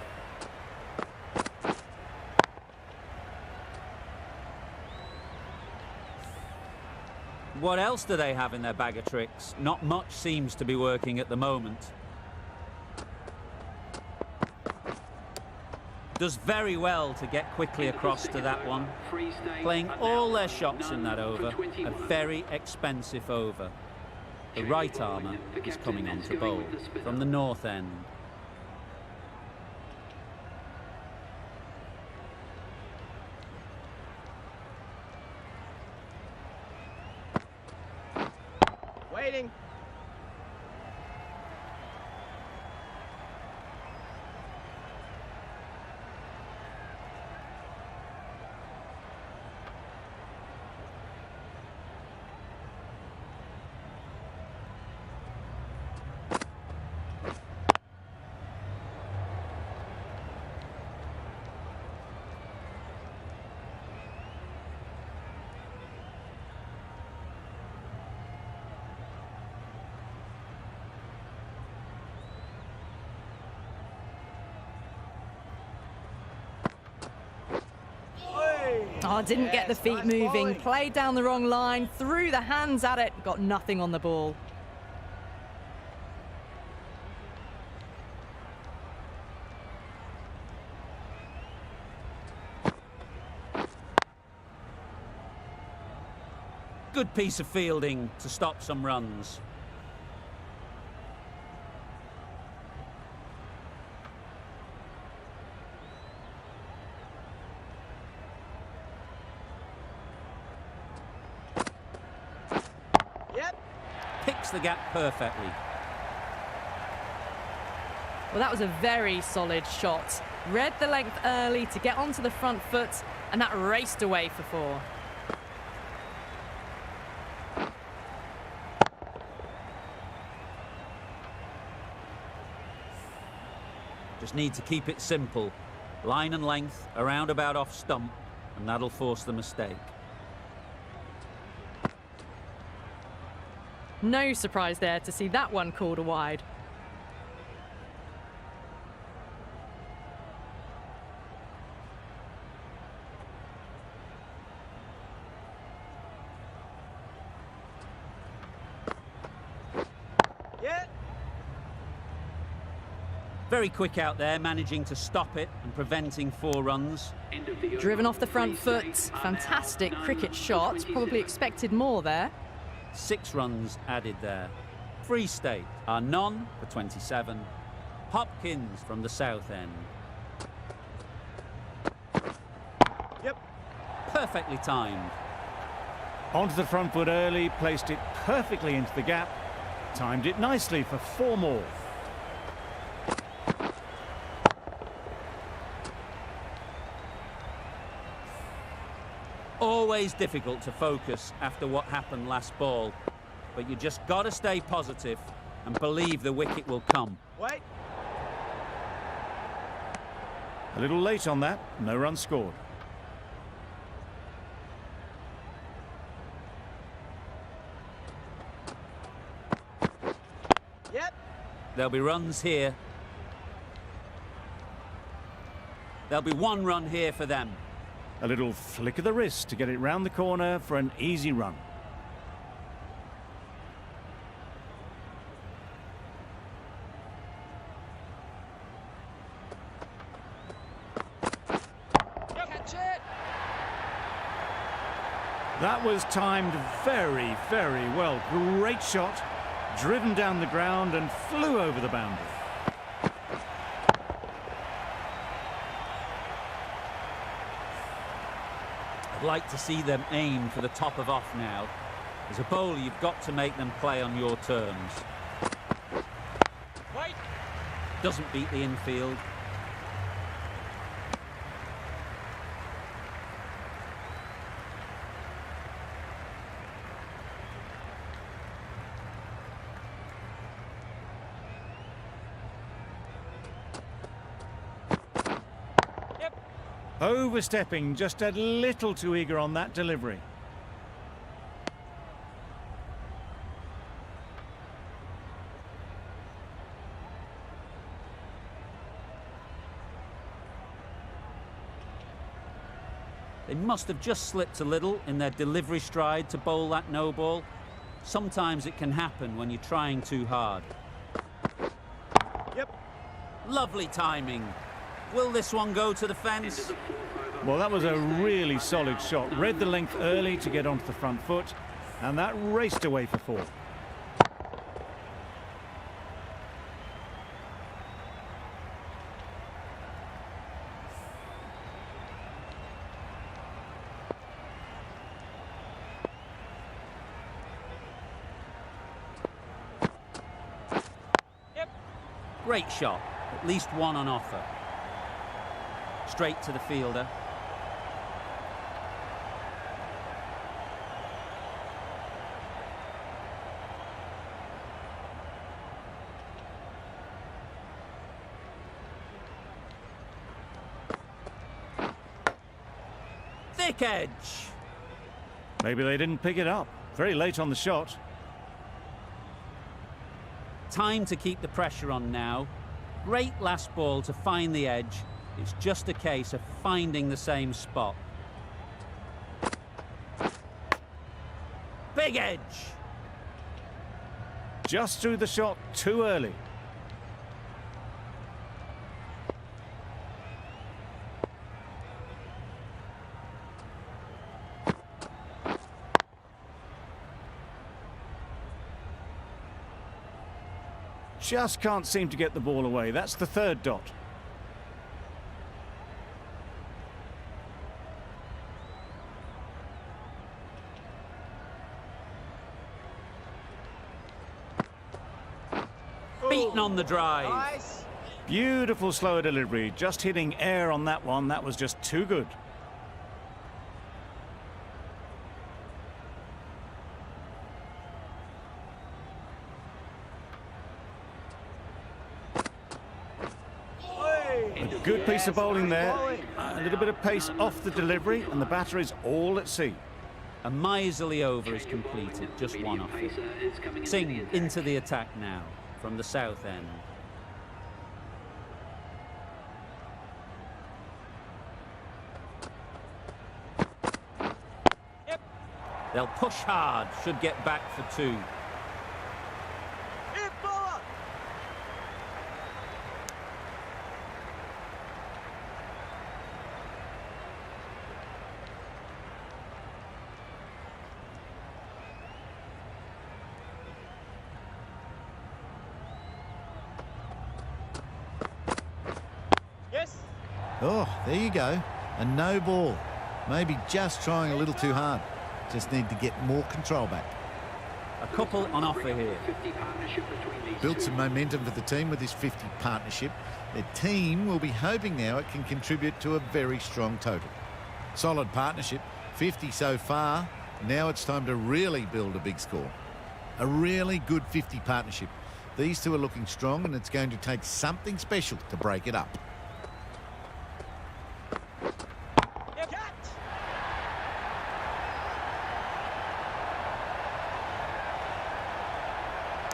What else do they have in their bag of tricks? Not much seems to be working at the moment. Does very well to get quickly across to that one. Playing all their shots in that over. A very expensive over. The right armour is coming on to bowl from the north end. Waiting. Oh, didn't get the feet nice moving. bowling. Played down the wrong line, threw the hands at it, got nothing on the ball. Good piece of fielding to stop some runs. Yep. Picks the gap perfectly. Well, that was a very solid shot. Read the length early to get onto the front foot, and that raced away for 4. Just need to keep it simple. Line and length, around about off stump, and that'll force the mistake. No surprise there to see that one called a wide. Yeah. Very quick out there, managing to stop it and preventing 4 runs. Driven off the front foot. Fantastic cricket shot. Probably expected more there. 6 runs added there. Free State are none for 27. Hopkins from the south end. Yep. Perfectly timed. Onto the front foot early, placed it perfectly into the gap. Timed it nicely for 4 more. Always difficult to focus after what happened last ball, but you just got to stay positive and believe the wicket will come. Wait. A little late on that, no run scored. Yep. There'll be runs here. There'll be 1 run here for them. A little flick of the wrist to get it round the corner for an easy run. Catch it. That was timed very, very well. Great shot, driven down the ground and flew over the boundary. I'd like to see them aim for the top of off now. As a bowler, you've got to make them play on your terms. Wait. Doesn't beat the infield. Overstepping, just a little too eager on that delivery. They must have just slipped a little in their delivery stride to bowl that no ball. Sometimes it can happen when you're trying too hard. Yep. Lovely timing. Will this one go to the fence? Well, that was a really solid shot. Read the length early to get onto the front foot, and that raced away for 4. Great shot. At least one on offer. Straight to the fielder. Thick edge. Maybe they didn't pick it up. Very late on the shot. Time to keep the pressure on now. Great last ball to find the edge. It's just a case of finding the same spot. Big edge. Just threw the shot too early. Just can't seem to get the ball away. That's the 3rd dot. Beaten on the drive. Nice. Beautiful slower delivery. Just hitting air on that one. That was just too good. A good piece of bowling there. A little bit of pace off the delivery, and the batter is all at sea. A miserly over is completed, just one off it. Singh into the attack now from the south end. Yep. They'll push hard, should get back for 2. Hit bowler. Yes. Oh, there you go. A no ball. Maybe just trying a little too hard. Just need to get more control back. A couple on offer here. Built some momentum for the team with this 50 partnership. Their team will be hoping now it can contribute to a very strong total. Solid partnership, 50 so far. Now it's time to really build a big score. A really good 50 partnership. These two are looking strong, and it's going to take something special to break it up. Yep. Catch.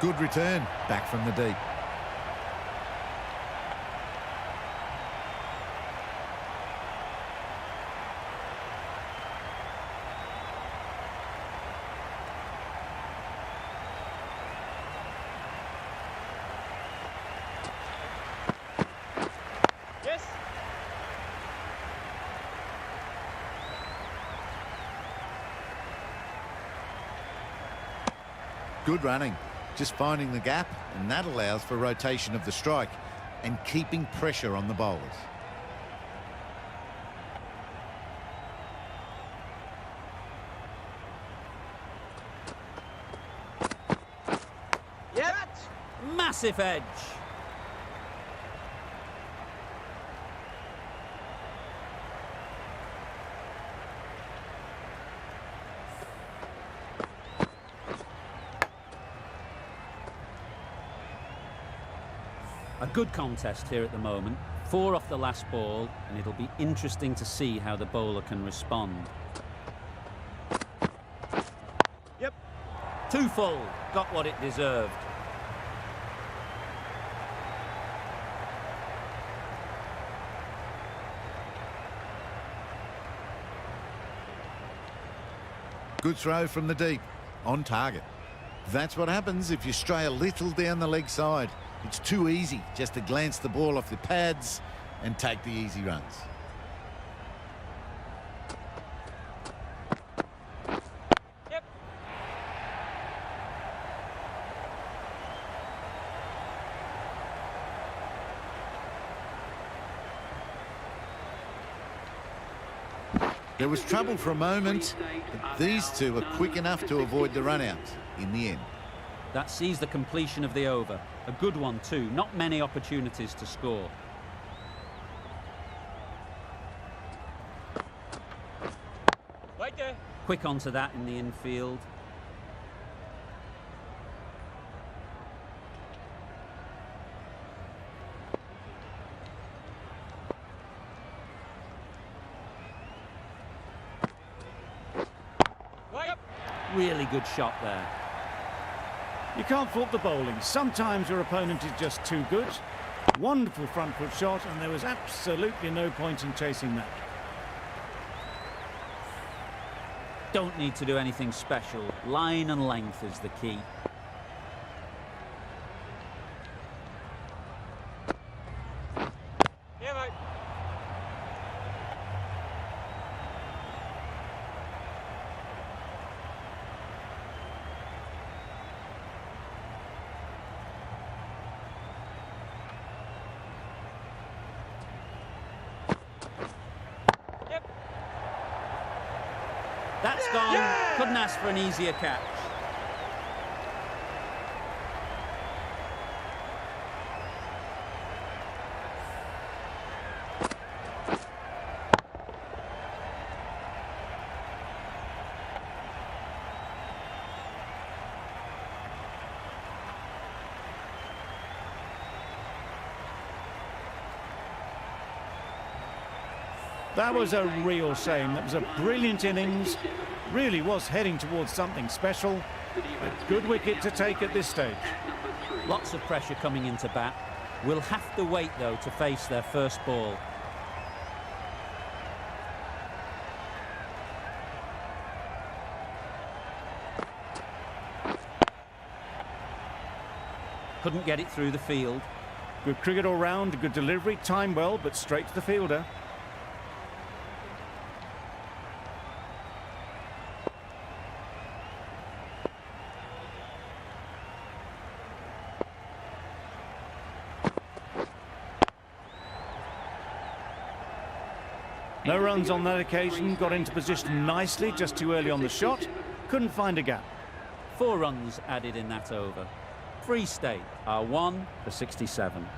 Good return, back from the deep. Yes. Good running. Just finding the gap, and that allows for rotation of the strike and keeping pressure on the bowlers. Yep. Massive edge. A good contest here at the moment. 4 off the last ball, and it'll be interesting to see how the bowler can respond. Yep. 2 full. Got what it deserved. Good throw from the deep. On target. That's what happens if you stray a little down the leg side. It's too easy just to glance the ball off the pads and take the easy runs. Yep. There was trouble for a moment, but these two are quick enough to avoid the run out in the end. That sees the completion of the over. A good one too, not many opportunities to score. Right there. Quick onto that in the infield. Right up. Really good shot there. You can't fault the bowling. Sometimes your opponent is just too good. Wonderful front foot shot, and there was absolutely no point in chasing that. Don't need to do anything special. Line and length is the key. Yeah, mate. Yep. That's gone. Couldn't ask for an easier catch. That was a real shame. That was a brilliant innings. Really was heading towards something special. A good wicket to take at this stage. Lots of pressure coming into bat. Will have to wait though to face their first ball. Couldn't get it through the field. Good cricket all round, good delivery, timed well, but straight to the fielder. No runs on that occasion, got into position nicely, just too early on the shot. Couldn't find a gap. 4 runs added in that over. Free State are 1 for 67.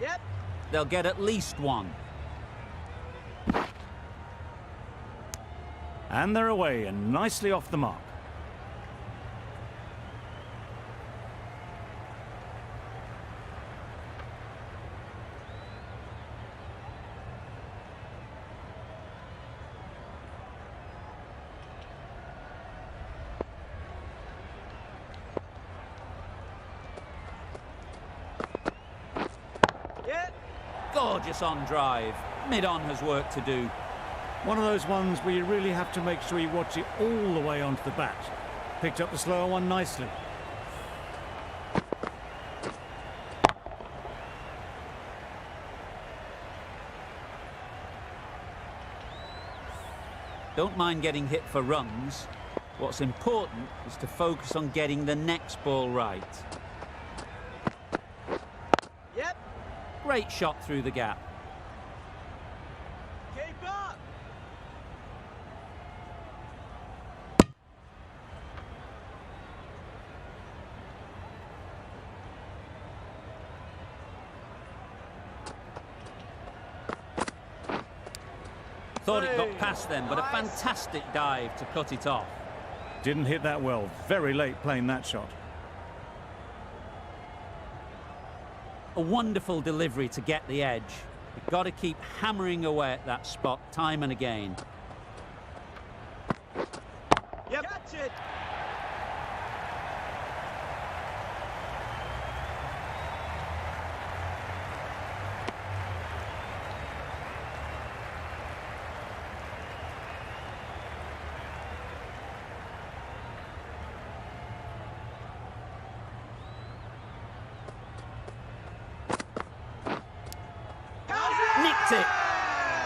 Yep. They'll get at least 1. And they're away and nicely off the mark. Yeah. Gorgeous on drive. Mid-on has work to do. One of those ones where you really have to make sure you watch it all the way onto the bat. Picked up the slower one nicely. Don't mind getting hit for runs. What's important is to focus on getting the next ball right. Yep. Great shot through the gap. Keep up. Thought it got past them, but a fantastic dive to cut it off. Didn't hit that well. Very late playing that shot. A wonderful delivery to get the edge. You've got to keep hammering away at that spot time and again. Yep. Catch it. That's it.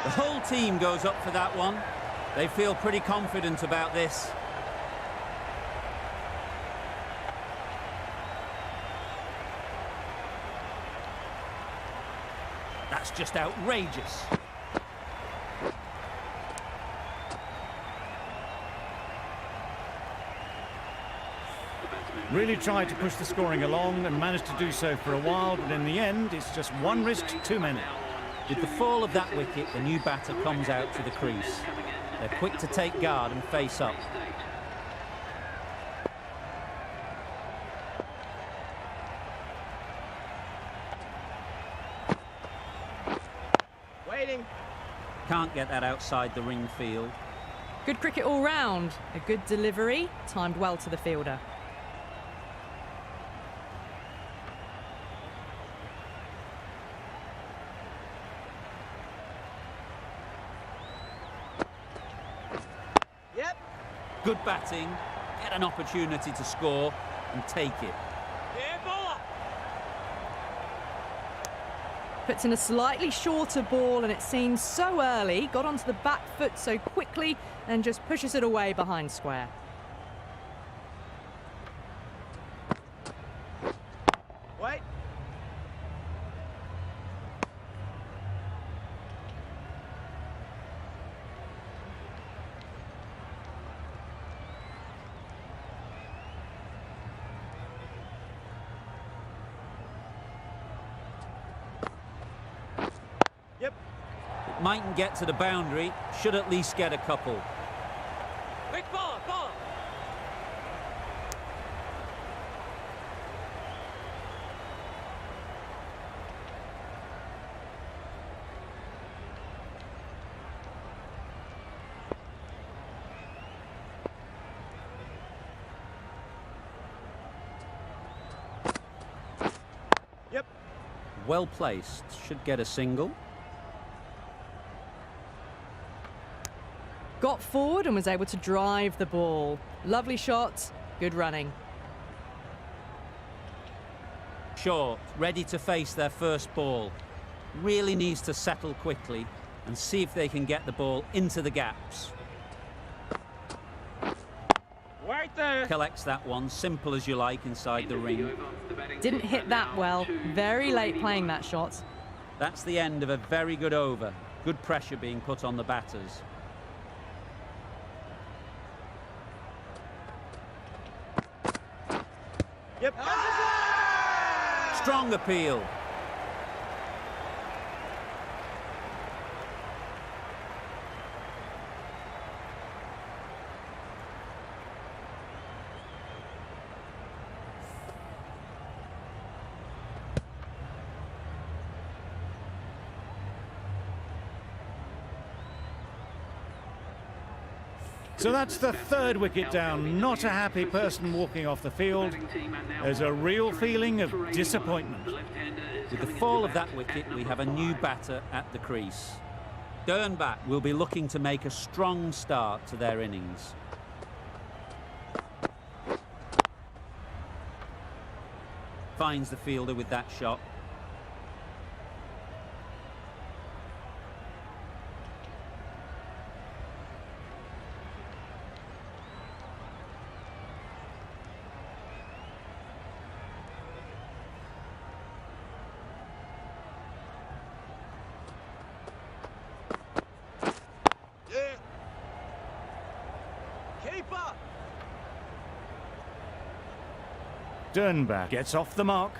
The whole team goes up for that one. They feel pretty confident about this. That's just outrageous. Really tried to push the scoring along and managed to do so for a while, but in the end, it's just one risk too many. With the fall of that wicket, the new batter comes out to the crease. They're quick to take guard and face up. Waiting. Can't get that outside the ring field. Good cricket all round. A good delivery, timed well to the fielder. Yep. Good batting, get an opportunity to score and take it. Yeah, bowler. Puts in a slightly shorter ball and it seems so early. Got onto the back foot so quickly and just pushes it away behind square. Wait. Yep. It mightn't get to the boundary, should at least get a couple. Quick ball, ball. Yep. Well placed, should get a single. Got forward and was able to drive the ball. Lovely shot, good running. Short, ready to face their first ball. Really needs to settle quickly and see if they can get the ball into the gaps. Right there. Collects that one, simple as you like, inside the ring. Didn't hit that well. Very late playing that shot. That's the end of a very good over. Good pressure being put on the batters. Yep. Strong appeal. So that's the third wicket down. Not a happy person walking off the field. There's a real feeling of disappointment. With the fall of that wicket, we have a new batter at the crease. Dernbach will be looking to make a strong start to their innings. Finds the fielder with that shot. Yeah. Keeper. Dernbach gets off the mark.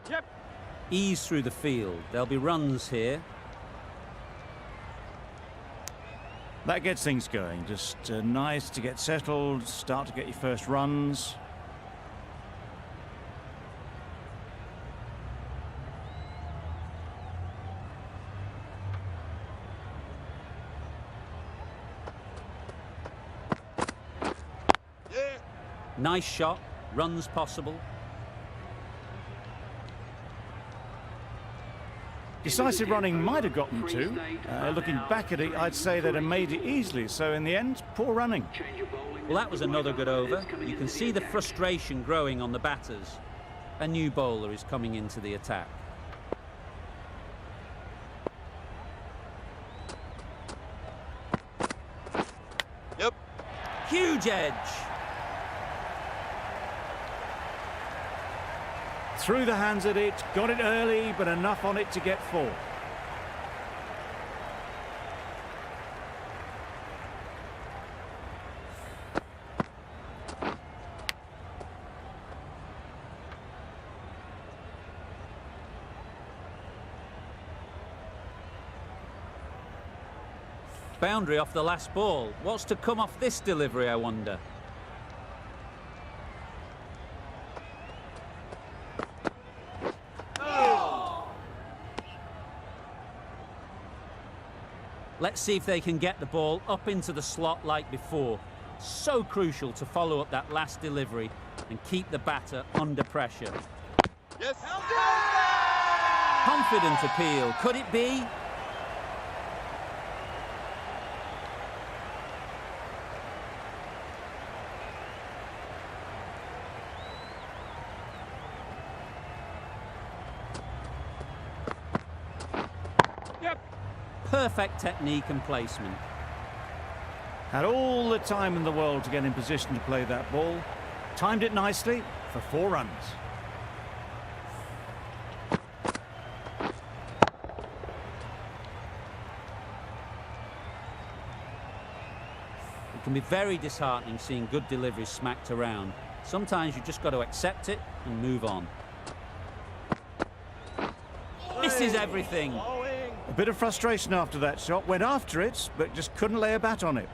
Yep. Ease through the field. There'll be runs here. That gets things going. Just nice to get settled, start to get your first runs. Nice shot, runs possible. Decisive running might have gotten two. Looking back at it, I'd say they'd have made it easily. So in the end, poor running. Well, that was another good over. You can see the frustration growing on the batters. A new bowler is coming into the attack. Yep. Huge edge. Through the hands at it, got it early, but enough on it to get four. Boundary off the last ball. What's to come off this delivery, I wonder? Let's see if they can get the ball up into the slot like before. So crucial to follow up that last delivery and keep the batter under pressure. Yes. Confident appeal. Could it be? Yep. Perfect technique and placement. Had all the time in the world to get in position to play that ball. Timed it nicely for 4 runs. It can be very disheartening seeing good deliveries smacked around. Sometimes you just got to accept it and move on. Misses everything. A bit of frustration after that shot. Went after it, but just couldn't lay a bat on it.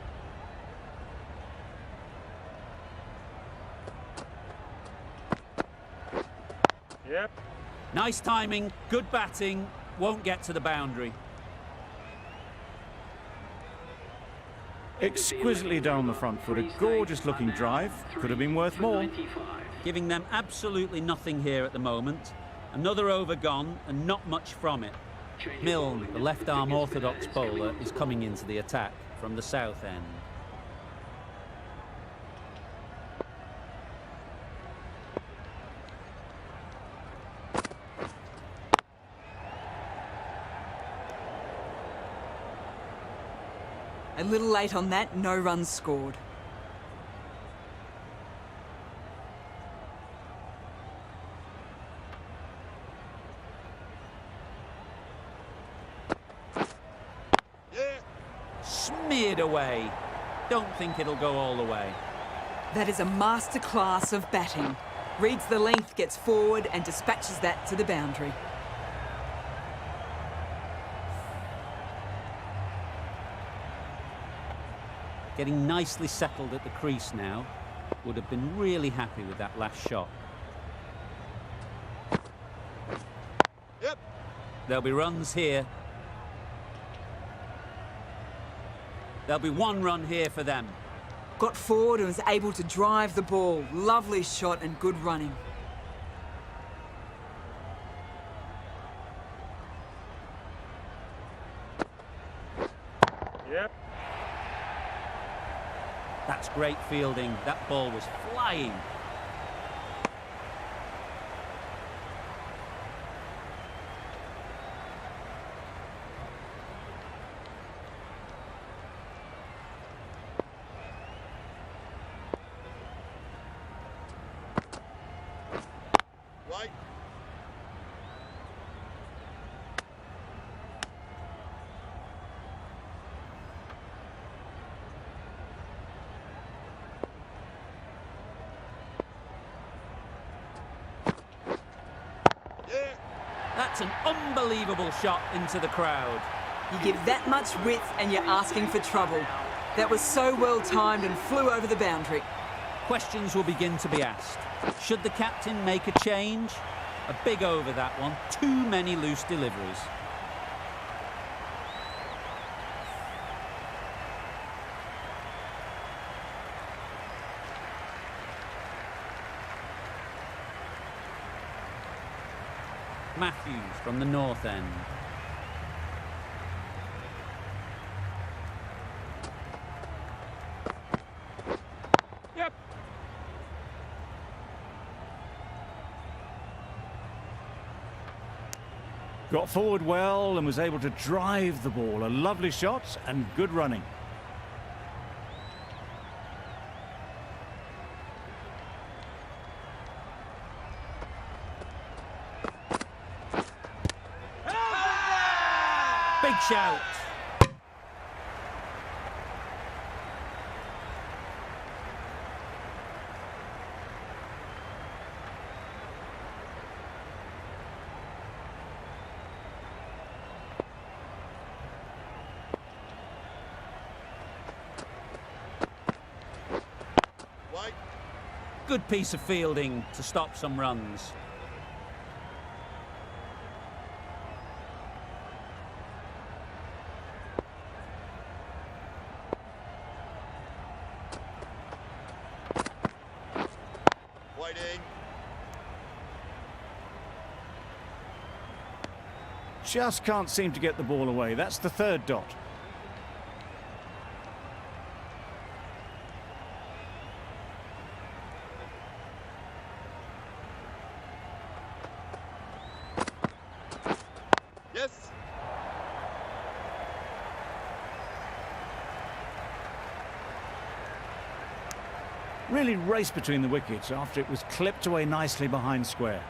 Yep. Nice timing, good batting, won't get to the boundary. Exquisitely done on the front foot. A gorgeous looking drive. Could have been worth more. Giving them absolutely nothing here at the moment. Another over gone and not much from it. Milne, the left-arm orthodox bowler, is coming into the attack from the south end. A little late on that, no runs scored. Smeared away. Don't think it'll go all the way. That is a masterclass of batting. Reads the length, gets forward and dispatches that to the boundary. Getting nicely settled at the crease now. Would have been really happy with that last shot. Yep. There'll be runs here. There'll be 1 run here for them. Got forward and was able to drive the ball. Lovely shot and good running. Yep. That's great fielding. That ball was flying. Right. Yeah. That's an unbelievable shot into the crowd. You give that much width and you're asking for trouble. That was so well timed and flew over the boundary. Questions will begin to be asked. Should the captain make a change? A big over that one. Too many loose deliveries. Matthews from the north end. Yep. Got forward well and was able to drive the ball. A lovely shot and good running. Big shout. White. Good piece of fielding to stop some runs. Whiting. Just can't seem to get the ball away. That's the third dot. Yes. Really raced between the wickets after it was clipped away nicely behind square.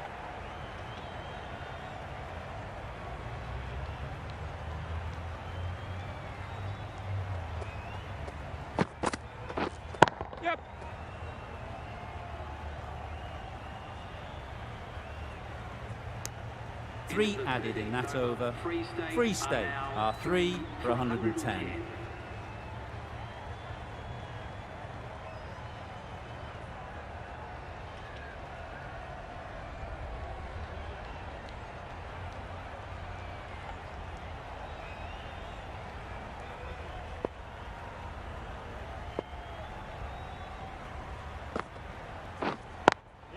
Yep. Three added in that over. Free State are 3 for 110.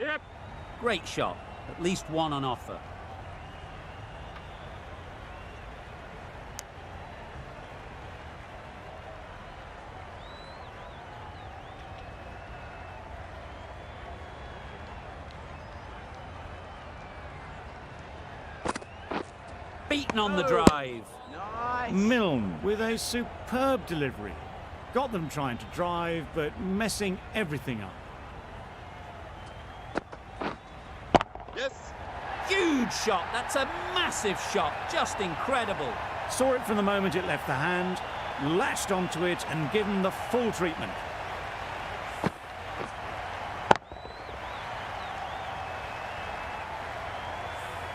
Yep. Great shot. At least one on offer. Beaten on the drive. Milne with a superb delivery. Got them trying to drive, but messing everything up. Yes. Huge shot. That's a massive shot. Just incredible. Saw it from the moment it left the hand, latched onto it and given the full treatment.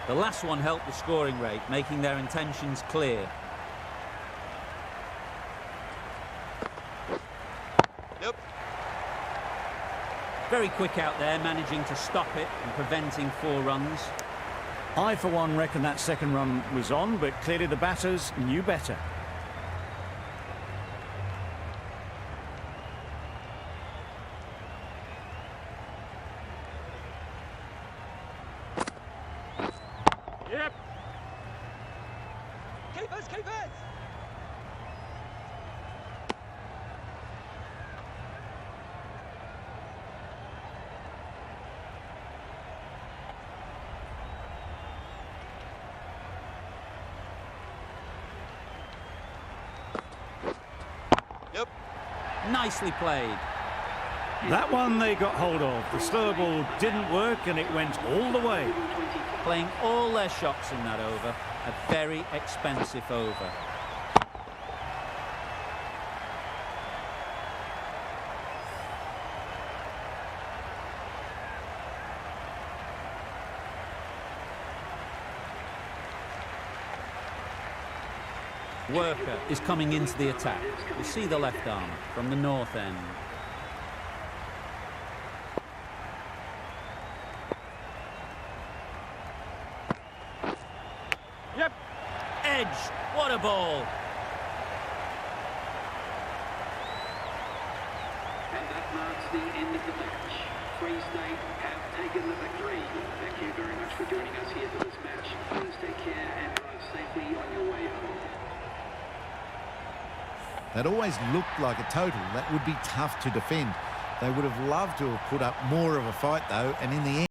The last one helped the scoring rate, making their intentions clear. Yep. Very quick out there, managing to stop it and preventing 4 runs. I, for one, reckon that second run was on, but clearly the batters knew better. Yep. Keepers, keepers. Yep. Nicely played. That one they got hold of. The slow ball didn't work and it went all the way. Playing all their shots in that over. A very expensive over. Worker is coming into the attack. We see the left arm from the north end. Yep. Edge, what a ball. And that marks the end of the match. Free State have taken the victory. Thank you very much for joining us here for this match. Please take care and drive safely on your way home. That always looked like a total that would be tough to defend. They would have loved to have put up more of a fight though, and in the end